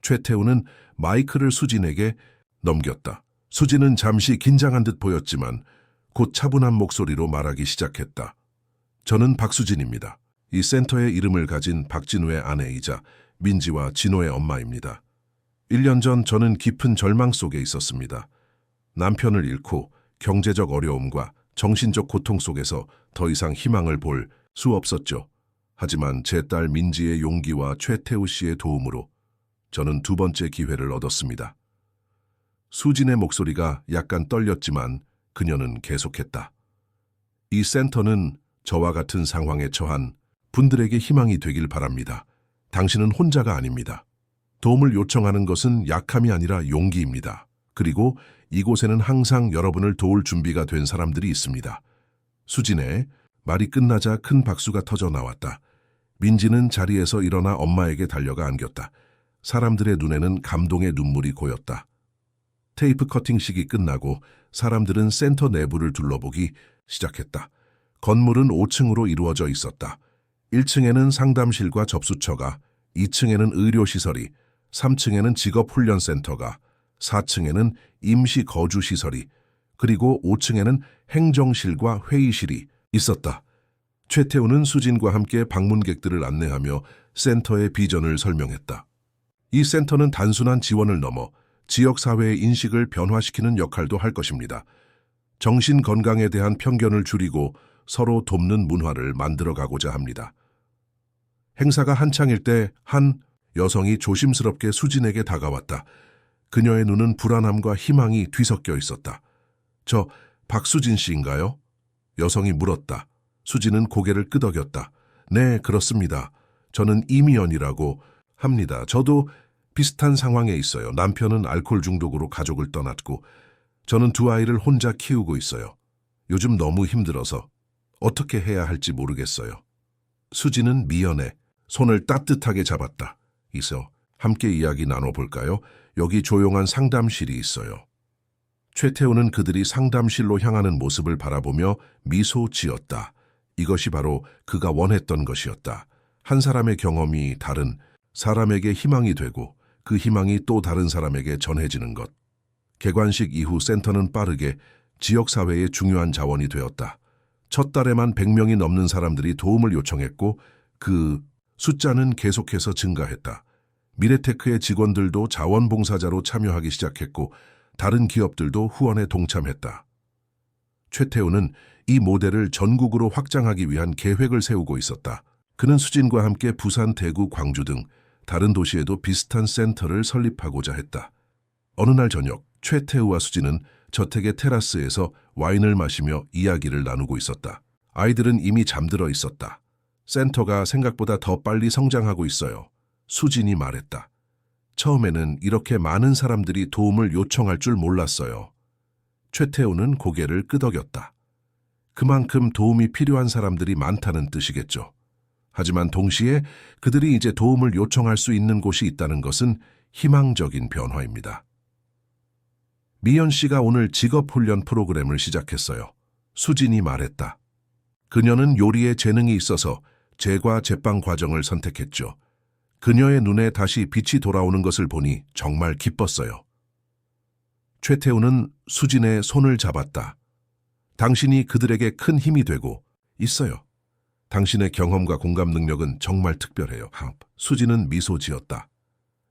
최태우는 마이크를 수진에게 넘겼다. 수진은 잠시 긴장한 듯 보였지만 곧 차분한 목소리로 말하기 시작했다. 저는 박수진입니다. 이 센터의 이름을 가진 박진우의 아내이자 민지와 진호의 엄마입니다. 1년 전 저는 깊은 절망 속에 있었습니다. 남편을 잃고 경제적 어려움과 정신적 고통 속에서 더 이상 희망을 볼 수 없었죠. 하지만 제 딸 민지의 용기와 최태우 씨의 도움으로 저는 두 번째 기회를 얻었습니다. 수진의 목소리가 약간 떨렸지만 그녀는 계속했다. 이 센터는 저와 같은 상황에 처한 분들에게 희망이 되길 바랍니다. 당신은 혼자가 아닙니다. 도움을 요청하는 것은 약함이 아니라 용기입니다. 그리고 이곳에는 항상 여러분을 도울 준비가 된 사람들이 있습니다. 수진의 말이 끝나자 큰 박수가 터져 나왔다. 민지는 자리에서 일어나 엄마에게 달려가 안겼다. 사람들의 눈에는 감동의 눈물이 고였다. 테이프 커팅식이 끝나고 사람들은 센터 내부를 둘러보기 시작했다. 건물은 5층으로 이루어져 있었다. 1층에는 상담실과 접수처가, 2층에는 의료시설이, 3층에는 직업훈련센터가, 4층에는 임시거주시설이, 그리고 5층에는 행정실과 회의실이 있었다. 최태우는 수진과 함께 방문객들을 안내하며 센터의 비전을 설명했다. 이 센터는 단순한 지원을 넘어 지역사회의 인식을 변화시키는 역할도 할 것입니다. 정신건강에 대한 편견을 줄이고 서로 돕는 문화를 만들어가고자 합니다. 행사가 한창일 때 한 여성이 조심스럽게 수진에게 다가왔다. 그녀의 눈은 불안함과 희망이 뒤섞여 있었다. 저 박수진 씨인가요? 여성이 물었다. 수진은 고개를 끄덕였다. 네, 그렇습니다. 저는 이미연이라고 합니다. 저도 비슷한 상황에 있어요. 남편은 알코올 중독으로 가족을 떠났고 저는 두 아이를 혼자 키우고 있어요. 요즘 너무 힘들어서 어떻게 해야 할지 모르겠어요. 수진은 미연의 손을 따뜻하게 잡았다. 있어. 함께 이야기 나눠볼까요? 여기 조용한 상담실이 있어요. 최태우는 그들이 상담실로 향하는 모습을 바라보며 미소 지었다. 이것이 바로 그가 원했던 것이었다. 한 사람의 경험이 다른 사람에게 희망이 되고 그 희망이 또 다른 사람에게 전해지는 것. 개관식 이후 센터는 빠르게 지역사회의 중요한 자원이 되었다. 첫 달에만 100명이 넘는 사람들이 도움을 요청했고 그 숫자는 계속해서 증가했다. 미래테크의 직원들도 자원봉사자로 참여하기 시작했고 다른 기업들도 후원에 동참했다. 최태우는 이 모델을 전국으로 확장하기 위한 계획을 세우고 있었다. 그는 수진과 함께 부산, 대구, 광주 등 다른 도시에도 비슷한 센터를 설립하고자 했다. 어느 날 저녁, 최태우와 수진은 저택의 테라스에서 와인을 마시며 이야기를 나누고 있었다. 아이들은 이미 잠들어 있었다. 센터가 생각보다 더 빨리 성장하고 있어요. 수진이 말했다. 처음에는 이렇게 많은 사람들이 도움을 요청할 줄 몰랐어요. 최태우는 고개를 끄덕였다. 그만큼 도움이 필요한 사람들이 많다는 뜻이겠죠. 하지만 동시에 그들이 이제 도움을 요청할 수 있는 곳이 있다는 것은 희망적인 변화입니다. 미연 씨가 오늘 직업훈련 프로그램을 시작했어요. 수진이 말했다. 그녀는 요리에 재능이 있어서 제과 제빵 과정을 선택했죠. 그녀의 눈에 다시 빛이 돌아오는 것을 보니 정말 기뻤어요. 최태우는 수진의 손을 잡았다. 당신이 그들에게 큰 힘이 되고 있어요. 당신의 경험과 공감 능력은 정말 특별해요. 수진은 미소 지었다.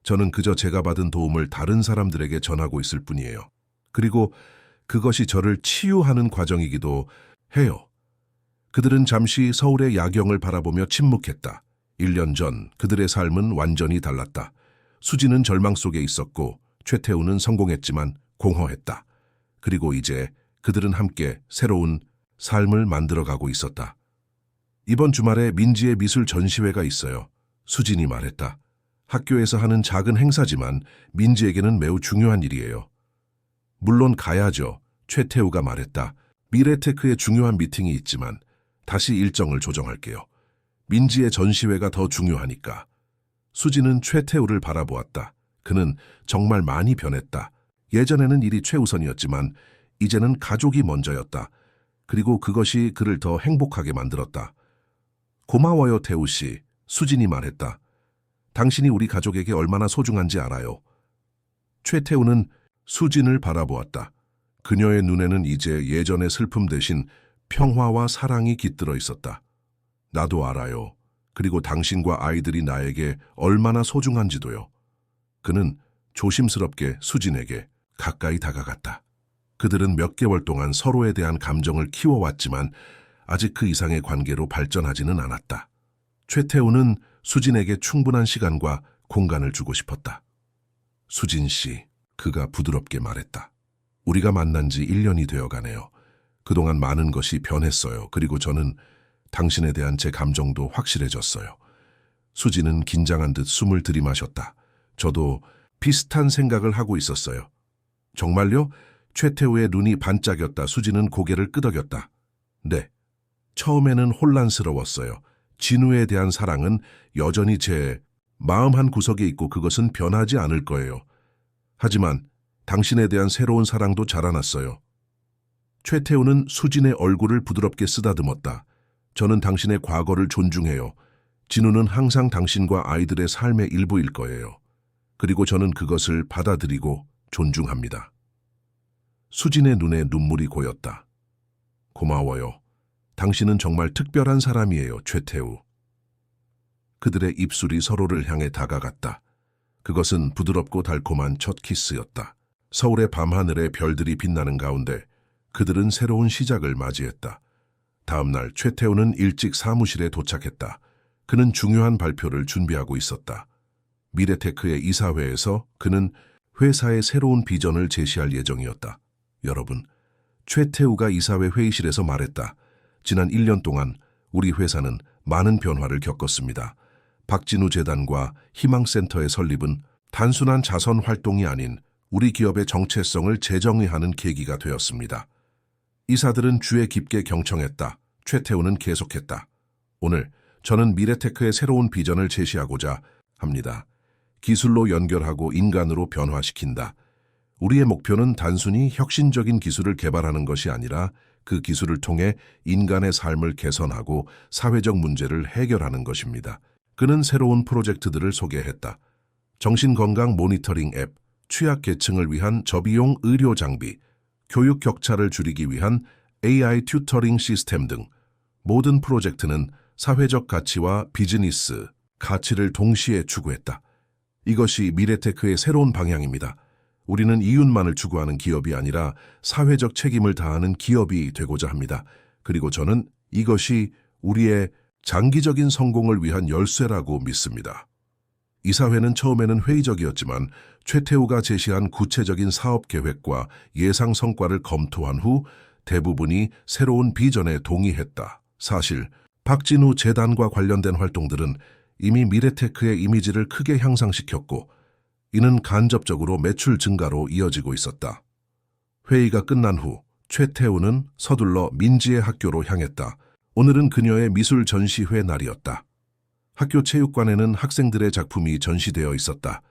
저는 그저 제가 받은 도움을 다른 사람들에게 전하고 있을 뿐이에요. 그리고 그것이 저를 치유하는 과정이기도 해요. 그들은 잠시 서울의 야경을 바라보며 침묵했다. 1년 전 그들의 삶은 완전히 달랐다. 수진은 절망 속에 있었고 최태우는 성공했지만 공허했다. 그리고 이제 그들은 함께 새로운 삶을 만들어가고 있었다. 이번 주말에 민지의 미술 전시회가 있어요. 수진이 말했다. 학교에서 하는 작은 행사지만 민지에게는 매우 중요한 일이에요. 물론 가야죠. 최태우가 말했다. 미래테크에 중요한 미팅이 있지만 다시 일정을 조정할게요. 민지의 전시회가 더 중요하니까. 수지는 최태우를 바라보았다. 그는 정말 많이 변했다. 예전에는 일이 최우선이었지만 이제는 가족이 먼저였다. 그리고 그것이 그를 더 행복하게 만들었다. 고마워요, 태우 씨. 수진이 말했다. 당신이 우리 가족에게 얼마나 소중한지 알아요. 최태우는 수진을 바라보았다. 그녀의 눈에는 이제 예전의 슬픔 대신 평화와 사랑이 깃들어 있었다. 나도 알아요. 그리고 당신과 아이들이 나에게 얼마나 소중한지도요. 그는 조심스럽게 수진에게 가까이 다가갔다. 그들은 몇 개월 동안 서로에 대한 감정을 키워왔지만 아직 그 이상의 관계로 발전하지는 않았다. 최태우는 수진에게 충분한 시간과 공간을 주고 싶었다. 수진 씨, 그가 부드럽게 말했다. 우리가 만난 지 1년이 되어가네요. 그동안 많은 것이 변했어요. 그리고 저는 당신에 대한 제 감정도 확실해졌어요. 수진은 긴장한 듯 숨을 들이마셨다. 저도 비슷한 생각을 하고 있었어요. 정말요? 최태우의 눈이 반짝였다. 수진은 고개를 끄덕였다. 네. 처음에는 혼란스러웠어요. 진우에 대한 사랑은 여전히 제 마음 한 구석에 있고 그것은 변하지 않을 거예요. 하지만 당신에 대한 새로운 사랑도 자라났어요. 최태우는 수진의 얼굴을 부드럽게 쓰다듬었다. 저는 당신의 과거를 존중해요. 진우는 항상 당신과 아이들의 삶의 일부일 거예요. 그리고 저는 그것을 받아들이고 존중합니다. 수진의 눈에 눈물이 고였다. 고마워요. 당신은 정말 특별한 사람이에요, 최태우. 그들의 입술이 서로를 향해 다가갔다. 그것은 부드럽고 달콤한 첫 키스였다. 서울의 밤하늘에 별들이 빛나는 가운데 그들은 새로운 시작을 맞이했다. 다음 날 최태우는 일찍 사무실에 도착했다. 그는 중요한 발표를 준비하고 있었다. 미래테크의 이사회에서 그는 회사의 새로운 비전을 제시할 예정이었다. 여러분, 최태우가 이사회 회의실에서 말했다. 지난 1년 동안 우리 회사는 많은 변화를 겪었습니다. 박진우 재단과 희망센터의 설립은 단순한 자선 활동이 아닌 우리 기업의 정체성을 재정의하는 계기가 되었습니다. 이사들은 주에 깊게 경청했다. 최태우는 계속했다. 오늘 저는 미래테크의 새로운 비전을 제시하고자 합니다. 기술로 연결하고 인간으로 변화시킨다. 우리의 목표는 단순히 혁신적인 기술을 개발하는 것이 아니라 그 기술을 통해 인간의 삶을 개선하고 사회적 문제를 해결하는 것입니다. 그는 새로운 프로젝트들을 소개했다. 정신건강 모니터링 앱, 취약계층을 위한 저비용 의료 장비, 교육 격차를 줄이기 위한 AI 튜터링 시스템 등 모든 프로젝트는 사회적 가치와 비즈니스 가치를 동시에 추구했다. 이것이 미래테크의 새로운 방향입니다. 우리는 이윤만을 추구하는 기업이 아니라 사회적 책임을 다하는 기업이 되고자 합니다. 그리고 저는 이것이 우리의 장기적인 성공을 위한 열쇠라고 믿습니다. 이사회는 처음에는 회의적이었지만 최태우가 제시한 구체적인 사업 계획과 예상 성과를 검토한 후 대부분이 새로운 비전에 동의했다. 사실 박진우 재단과 관련된 활동들은 이미 미래테크의 이미지를 크게 향상시켰고 이는 간접적으로 매출 증가로 이어지고 있었다. 회의가 끝난 후 최태우는 서둘러 민지의 학교로 향했다. 오늘은 그녀의 미술 전시회 날이었다. 학교 체육관에는 학생들의 작품이 전시되어 있었다.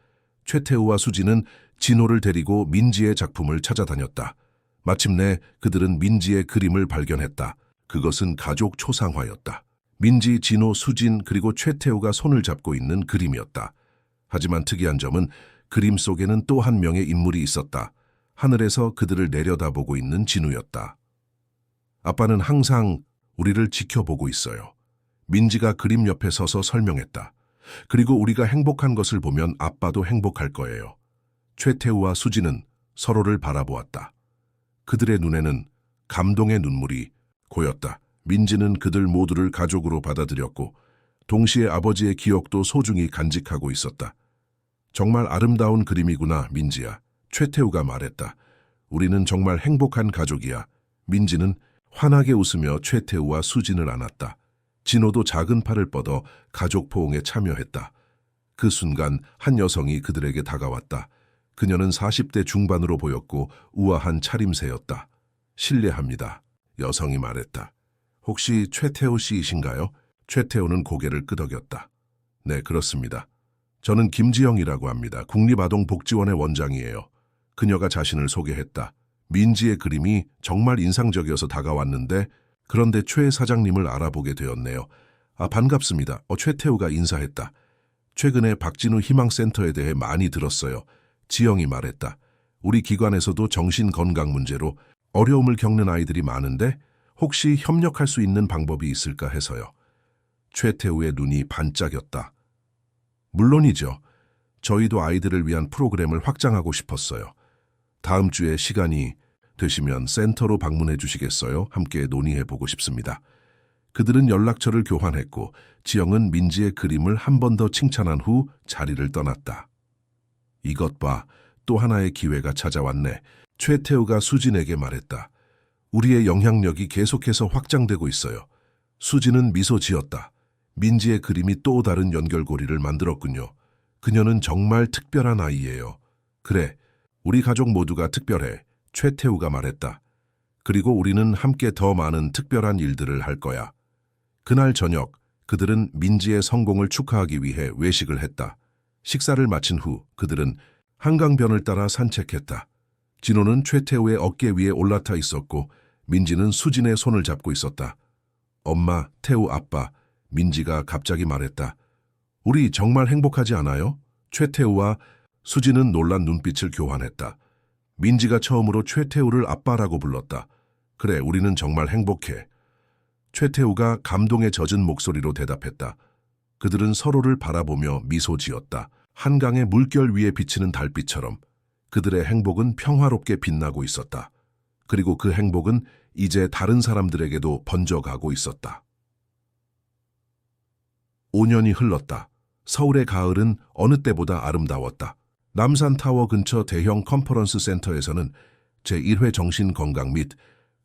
최태우와 수지는 진호를 데리고 민지의 작품을 찾아다녔다. 마침내 그들은 민지의 그림을 발견했다. 그것은 가족 초상화였다. 민지, 진호, 수진 그리고 최태우가 손을 잡고 있는 그림이었다. 하지만 특이한 점은 그림 속에는 또 한 명의 인물이 있었다. 하늘에서 그들을 내려다보고 있는 진우였다. 아빠는 항상 우리를 지켜보고 있어요. 민지가 그림 옆에 서서 설명했다. 그리고 우리가 행복한 것을 보면 아빠도 행복할 거예요. 최태우와 수지는 서로를 바라보았다. 그들의 눈에는 감동의 눈물이 고였다. 민지는 그들 모두를 가족으로 받아들였고 동시에 아버지의 기억도 소중히 간직하고 있었다. 정말 아름다운 그림이구나, 민지야. 최태우가 말했다. 우리는 정말 행복한 가족이야. 민지는 환하게 웃으며 최태우와 수진을 안았다. 진호도 작은 팔을 뻗어 가족 포옹에 참여했다. 그 순간 한 여성이 그들에게 다가왔다. 그녀는 40대 중반으로 보였고 우아한 차림새였다. 실례합니다. 여성이 말했다. 혹시 최태우 씨이신가요? 최태우는 고개를 끄덕였다. 네, 그렇습니다. 저는 김지영이라고 합니다. 국립아동복지원의 원장이에요. 그녀가 자신을 소개했다. 민지의 그림이 정말 인상적이어서 다가왔는데 그런데 최 사장님을 알아보게 되었네요. 아, 반갑습니다. 최태우가 인사했다. 최근에 박진우 희망센터에 대해 많이 들었어요. 지영이 말했다. 우리 기관에서도 정신건강 문제로 어려움을 겪는 아이들이 많은데 혹시 협력할 수 있는 방법이 있을까 해서요. 최태우의 눈이 반짝였다. 물론이죠. 저희도 아이들을 위한 프로그램을 확장하고 싶었어요. 다음 주에 시간이 되시면 센터로 방문해 주시겠어요? 함께 논의해보고 싶습니다. 그들은 연락처를 교환했고 지영은 민지의 그림을 한 번 더 칭찬한 후 자리를 떠났다. 이것 봐, 또 하나의 기회가 찾아왔네. 최태우가 수진에게 말했다. 우리의 영향력이 계속해서 확장되고 있어요. 수진은 미소 지었다. 민지의 그림이 또 다른 연결고리를 만들었군요. 그녀는 정말 특별한 아이예요. 그래, 우리 가족 모두가 특별해. 최태우가 말했다. 그리고 우리는 함께 더 많은 특별한 일들을 할 거야. 그날 저녁, 그들은 민지의 성공을 축하하기 위해 외식을 했다. 식사를 마친 후 그들은 한강변을 따라 산책했다. 진호는 최태우의 어깨 위에 올라타 있었고 민지는 수진의 손을 잡고 있었다. 엄마, 태우 아빠, 민지가 갑자기 말했다. 우리 정말 행복하지 않아요? 최태우와 수진은 놀란 눈빛을 교환했다. 민지가 처음으로 최태우를 아빠라고 불렀다. 그래, 우리는 정말 행복해. 최태우가 감동에 젖은 목소리로 대답했다. 그들은 서로를 바라보며 미소 지었다. 한강의 물결 위에 비치는 달빛처럼 그들의 행복은 평화롭게 빛나고 있었다. 그리고 그 행복은 이제 다른 사람들에게도 번져가고 있었다. 5년이 흘렀다. 서울의 가을은 어느 때보다 아름다웠다. 남산타워 근처 대형 컨퍼런스 센터에서는 제1회 정신건강 및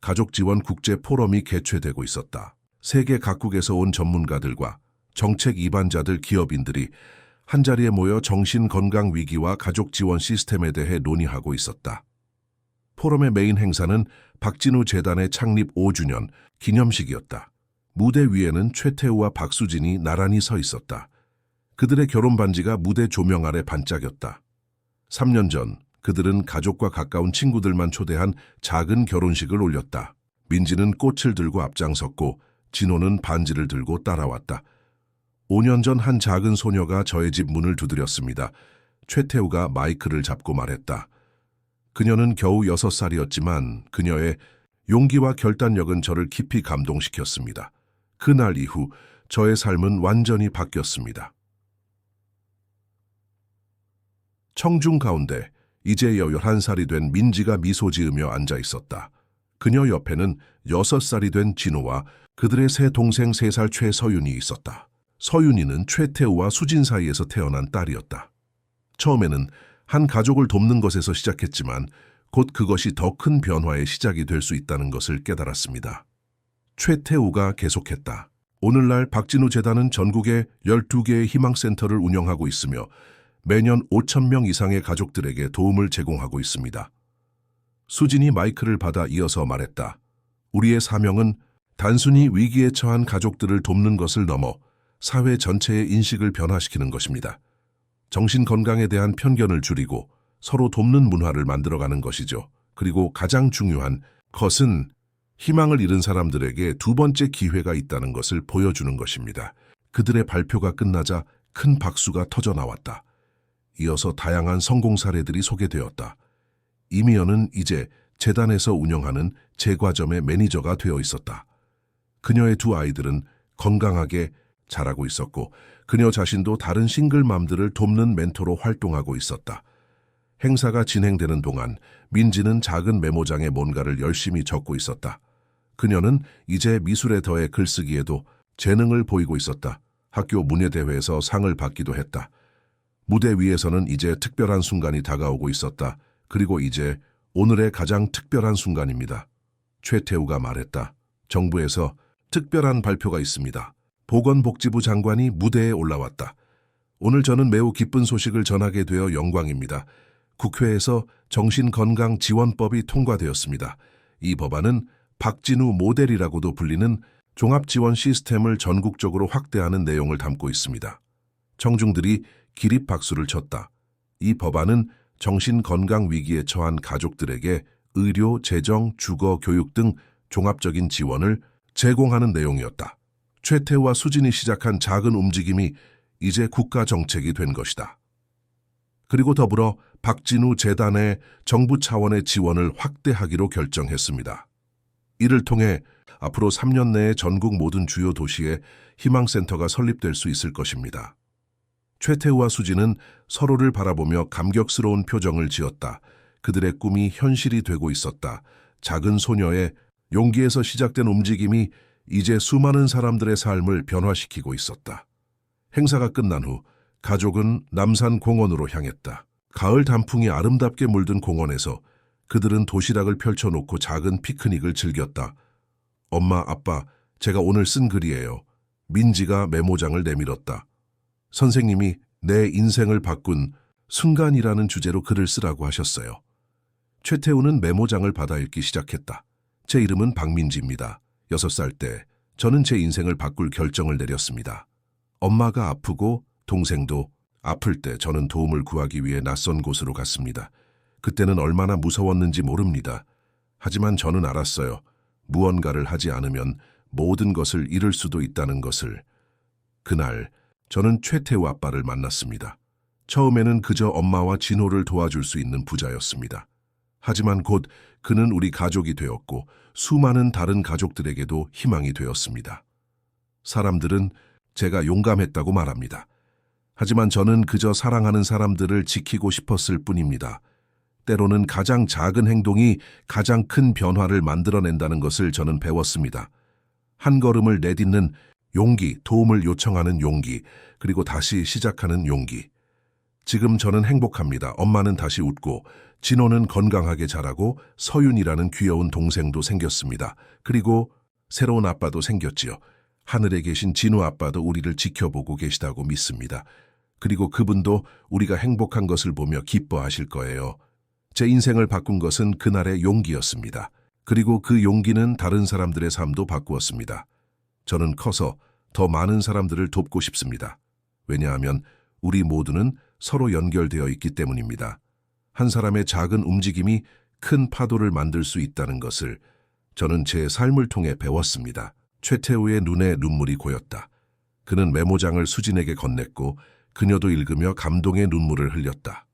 가족지원 국제포럼이 개최되고 있었다. 세계 각국에서 온 전문가들과 정책 입안자들, 기업인들이 한자리에 모여 정신건강 위기와 가족지원 시스템에 대해 논의하고 있었다. 포럼의 메인 행사는 박진우 재단의 창립 5주년 기념식이었다. 무대 위에는 최태우와 박수진이 나란히 서 있었다. 그들의 결혼 반지가 무대 조명 아래 반짝였다. 3년 전 그들은 가족과 가까운 친구들만 초대한 작은 결혼식을 올렸다. 민지는 꽃을 들고 앞장섰고 진호는 반지를 들고 따라왔다. 5년 전 한 작은 소녀가 저의 집 문을 두드렸습니다. 최태우가 마이크를 잡고 말했다. 그녀는 겨우 6살이었지만 그녀의 용기와 결단력은 저를 깊이 감동시켰습니다. 그날 이후 저의 삶은 완전히 바뀌었습니다. 청중 가운데 이제 11살이 된 민지가 미소 지으며 앉아 있었다. 그녀 옆에는 6살이 된 진호와 그들의 새 동생 3살 최서윤이 있었다. 서윤이는 최태우와 수진 사이에서 태어난 딸이었다. 처음에는 한 가족을 돕는 것에서 시작했지만 곧 그것이 더 큰 변화의 시작이 될 수 있다는 것을 깨달았습니다. 최태우가 계속했다. 오늘날 박진우 재단은 전국에 12개의 희망센터를 운영하고 있으며 매년 5,000명 이상의 가족들에게 도움을 제공하고 있습니다. 수진이 마이크를 받아 이어서 말했다. 우리의 사명은 단순히 위기에 처한 가족들을 돕는 것을 넘어 사회 전체의 인식을 변화시키는 것입니다. 정신건강에 대한 편견을 줄이고 서로 돕는 문화를 만들어가는 것이죠. 그리고 가장 중요한 것은 희망을 잃은 사람들에게 두 번째 기회가 있다는 것을 보여주는 것입니다. 그들의 발표가 끝나자 큰 박수가 터져 나왔다. 이어서 다양한 성공 사례들이 소개되었다. 이미연은 이제 재단에서 운영하는 제과점의 매니저가 되어 있었다. 그녀의 두 아이들은 건강하게 자라고 있었고 그녀 자신도 다른 싱글맘들을 돕는 멘토로 활동하고 있었다. 행사가 진행되는 동안 민지는 작은 메모장에 뭔가를 열심히 적고 있었다. 그녀는 이제 미술에 더해 글쓰기에도 재능을 보이고 있었다. 학교 문예대회에서 상을 받기도 했다. 무대 위에서는 이제 특별한 순간이 다가오고 있었다. 그리고 이제 오늘의 가장 특별한 순간입니다. 최태우가 말했다. 정부에서 특별한 발표가 있습니다. 보건복지부 장관이 무대에 올라왔다. 오늘 저는 매우 기쁜 소식을 전하게 되어 영광입니다. 국회에서 정신건강지원법이 통과되었습니다. 이 법안은 박진우 모델이라고도 불리는 종합지원 시스템을 전국적으로 확대하는 내용을 담고 있습니다. 청중들이 기립박수를 쳤다. 이 법안은 정신건강 위기에 처한 가족들에게 의료, 재정, 주거, 교육 등 종합적인 지원을 제공하는 내용이었다. 최태우와 수진이 시작한 작은 움직임이 이제 국가 정책이 된 것이다. 그리고 더불어 박진우 재단의 정부 차원의 지원을 확대하기로 결정했습니다. 이를 통해 앞으로 3년 내에 전국 모든 주요 도시에 희망센터가 설립될 수 있을 것입니다. 최태우와 수진은 서로를 바라보며 감격스러운 표정을 지었다. 그들의 꿈이 현실이 되고 있었다. 작은 소녀의 용기에서 시작된 움직임이 이제 수많은 사람들의 삶을 변화시키고 있었다. 행사가 끝난 후 가족은 남산 공원으로 향했다. 가을 단풍이 아름답게 물든 공원에서 그들은 도시락을 펼쳐놓고 작은 피크닉을 즐겼다. 엄마, 아빠, 제가 오늘 쓴 글이에요. 민지가 메모장을 내밀었다. 선생님이 내 인생을 바꾼 순간이라는 주제로 글을 쓰라고 하셨어요. 최태우는 메모장을 받아 읽기 시작했다. 제 이름은 박민지입니다. 6살 때 저는 제 인생을 바꿀 결정을 내렸습니다. 엄마가 아프고 동생도 아플 때 저는 도움을 구하기 위해 낯선 곳으로 갔습니다. 그때는 얼마나 무서웠는지 모릅니다. 하지만 저는 알았어요. 무언가를 하지 않으면 모든 것을 잃을 수도 있다는 것을. 그날 저는 최태우 아빠를 만났습니다. 처음에는 그저 엄마와 진호를 도와줄 수 있는 부자였습니다. 하지만 곧 그는 우리 가족이 되었고 수많은 다른 가족들에게도 희망이 되었습니다. 사람들은 제가 용감했다고 말합니다. 하지만 저는 그저 사랑하는 사람들을 지키고 싶었을 뿐입니다. 때로는 가장 작은 행동이 가장 큰 변화를 만들어낸다는 것을 저는 배웠습니다. 한 걸음을 내딛는 용기, 도움을 요청하는 용기, 그리고 다시 시작하는 용기. 지금 저는 행복합니다. 엄마는 다시 웃고, 진호는 건강하게 자라고 서윤이라는 귀여운 동생도 생겼습니다. 그리고 새로운 아빠도 생겼지요. 하늘에 계신 진호 아빠도 우리를 지켜보고 계시다고 믿습니다. 그리고 그분도 우리가 행복한 것을 보며 기뻐하실 거예요. 제 인생을 바꾼 것은 그날의 용기였습니다. 그리고 그 용기는 다른 사람들의 삶도 바꾸었습니다. 저는 커서 더 많은 사람들을 돕고 싶습니다. 왜냐하면 우리 모두는 서로 연결되어 있기 때문입니다. 한 사람의 작은 움직임이 큰 파도를 만들 수 있다는 것을 저는 제 삶을 통해 배웠습니다. 최태우의 눈에 눈물이 고였다. 그는 메모장을 수진에게 건넸고 그녀도 읽으며 감동의 눈물을 흘렸다.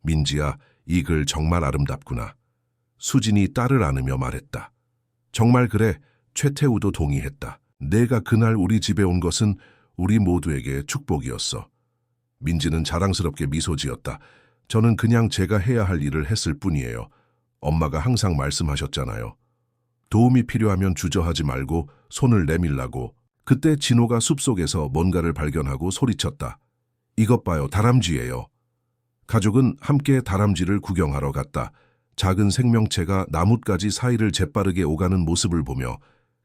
민지야, 이 글 정말 아름답구나. 수진이 딸을 안으며 말했다. 정말 그래, 최태우도 동의했다. 내가 그날 우리 집에 온 것은 우리 모두에게 축복이었어. 민지는 자랑스럽게 미소 지었다. 저는 그냥 제가 해야 할 일을 했을 뿐이에요. 엄마가 항상 말씀하셨잖아요. 도움이 필요하면 주저하지 말고 손을 내밀라고. 그때 진호가 숲속에서 뭔가를 발견하고 소리쳤다. 이것 봐요, 다람쥐예요. 가족은 함께 다람쥐를 구경하러 갔다. 작은 생명체가 나뭇가지 사이를 재빠르게 오가는 모습을 보며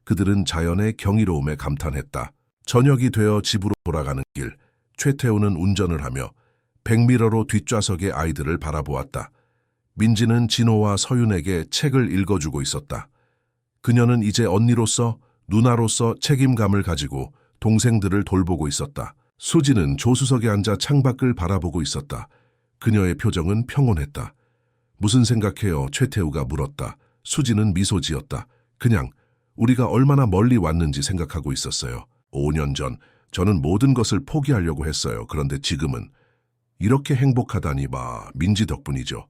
그들은 자연의 경이로움에 감탄했다. 저녁이 되어 집으로 돌아가는 길, 최태우는 운전을 하며 백미러로 뒷좌석의 아이들을 바라보았다. 민지는 진호와 서윤에게 책을 읽어주고 있었다. 그녀는 이제 언니로서, 누나로서 책임감을 가지고 동생들을 돌보고 있었다. 수지는 조수석에 앉아 창밖을 바라보고 있었다. 그녀의 표정은 평온했다. 무슨 생각해요? 최태우가 물었다. 수지는 미소 지었다. 그냥 우리가 얼마나 멀리 왔는지 생각하고 있었어요. 5년 전 저는 모든 것을 포기하려고 했어요. 그런데 지금은 이렇게 행복하다니 봐. 민지 덕분이죠.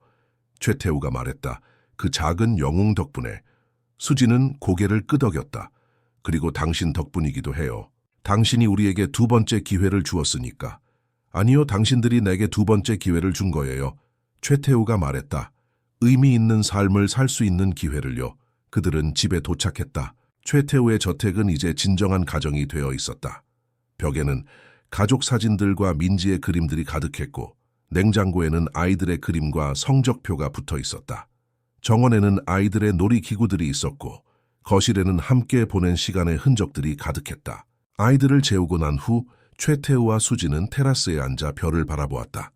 최태우가 말했다. 그 작은 영웅 덕분에. 수지는 고개를 끄덕였다. 그리고 당신 덕분이기도 해요. 당신이 우리에게 두 번째 기회를 주었으니까. 아니요, 당신들이 내게 두 번째 기회를 준 거예요. 최태우가 말했다. 의미 있는 삶을 살 수 있는 기회를요. 그들은 집에 도착했다. 최태우의 저택은 이제 진정한 가정이 되어 있었다. 벽에는 가족 사진들과 민지의 그림들이 가득했고 냉장고에는 아이들의 그림과 성적표가 붙어 있었다. 정원에는 아이들의 놀이기구들이 있었고 거실에는 함께 보낸 시간의 흔적들이 가득했다. 아이들을 재우고 난 후 최태우와 수지는 테라스에 앉아 별을 바라보았다.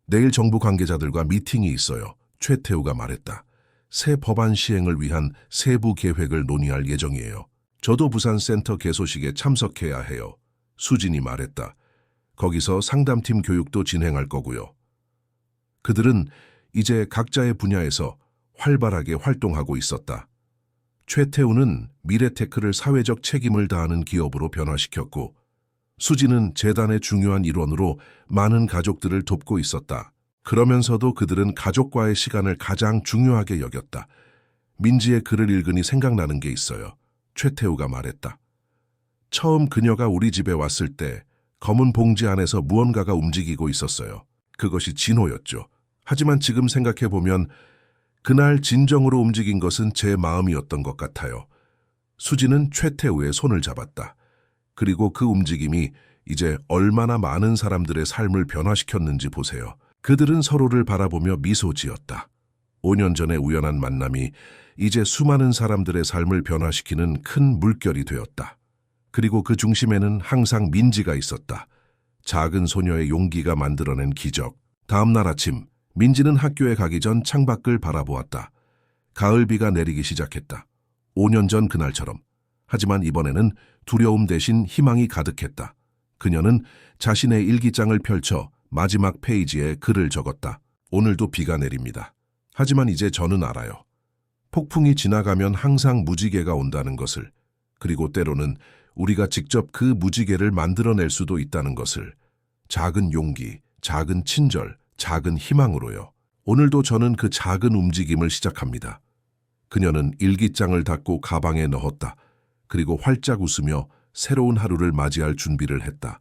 내일 정부 관계자들과 미팅이 있어요. 최태우가 말했다. 새 법안 시행을 위한 세부 계획을 논의할 예정이에요. 저도 부산 센터 개소식에 참석해야 해요. 수진이 말했다. 거기서 상담팀 교육도 진행할 거고요. 그들은 이제 각자의 분야에서 활발하게 활동하고 있었다. 최태우는 미래테크를 사회적 책임을 다하는 기업으로 변화시켰고, 수지는 재단의 중요한 일원으로 많은 가족들을 돕고 있었다. 그러면서도 그들은 가족과의 시간을 가장 중요하게 여겼다. 민지의 글을 읽으니 생각나는 게 있어요. 최태우가 말했다. 처음 그녀가 우리 집에 왔을 때 검은 봉지 안에서 무언가가 움직이고 있었어요. 그것이 진호였죠. 하지만 지금 생각해보면 그날 진정으로 움직인 것은 제 마음이었던 것 같아요. 수지는 최태우의 손을 잡았다. 그리고 그 움직임이 이제 얼마나 많은 사람들의 삶을 변화시켰는지 보세요. 그들은 서로를 바라보며 미소 지었다. 5년 전의 우연한 만남이 이제 수많은 사람들의 삶을 변화시키는 큰 물결이 되었다. 그리고 그 중심에는 항상 민지가 있었다. 작은 소녀의 용기가 만들어낸 기적. 다음 날 아침, 민지는 학교에 가기 전 창밖을 바라보았다. 가을비가 내리기 시작했다. 5년 전 그날처럼. 하지만 이번에는 두려움 대신 희망이 가득했다. 그녀는 자신의 일기장을 펼쳐 마지막 페이지에 글을 적었다. 오늘도 비가 내립니다. 하지만 이제 저는 알아요. 폭풍이 지나가면 항상 무지개가 온다는 것을, 그리고 때로는 우리가 직접 그 무지개를 만들어낼 수도 있다는 것을. 작은 용기, 작은 친절, 작은 희망으로요. 오늘도 저는 그 작은 움직임을 시작합니다. 그녀는 일기장을 닫고 가방에 넣었다. 그리고 활짝 웃으며 새로운 하루를 맞이할 준비를 했다.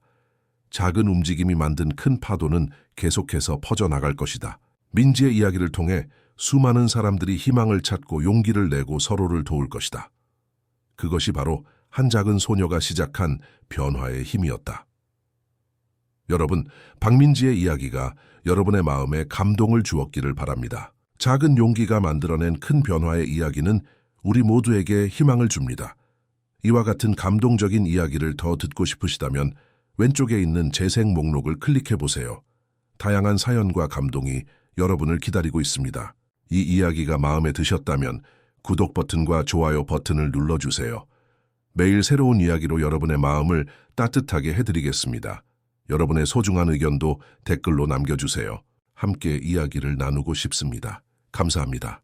작은 움직임이 만든 큰 파도는 계속해서 퍼져나갈 것이다. 민지의 이야기를 통해 수많은 사람들이 희망을 찾고 용기를 내고 서로를 도울 것이다. 그것이 바로 한 작은 소녀가 시작한 변화의 힘이었다. 여러분, 박민지의 이야기가 여러분의 마음에 감동을 주었기를 바랍니다. 작은 용기가 만들어낸 큰 변화의 이야기는 우리 모두에게 희망을 줍니다. 이와 같은 감동적인 이야기를 더 듣고 싶으시다면 왼쪽에 있는 재생 목록을 클릭해보세요. 다양한 사연과 감동이 여러분을 기다리고 있습니다. 이 이야기가 마음에 드셨다면 구독 버튼과 좋아요 버튼을 눌러주세요. 매일 새로운 이야기로 여러분의 마음을 따뜻하게 해드리겠습니다. 여러분의 소중한 의견도 댓글로 남겨주세요. 함께 이야기를 나누고 싶습니다. 감사합니다.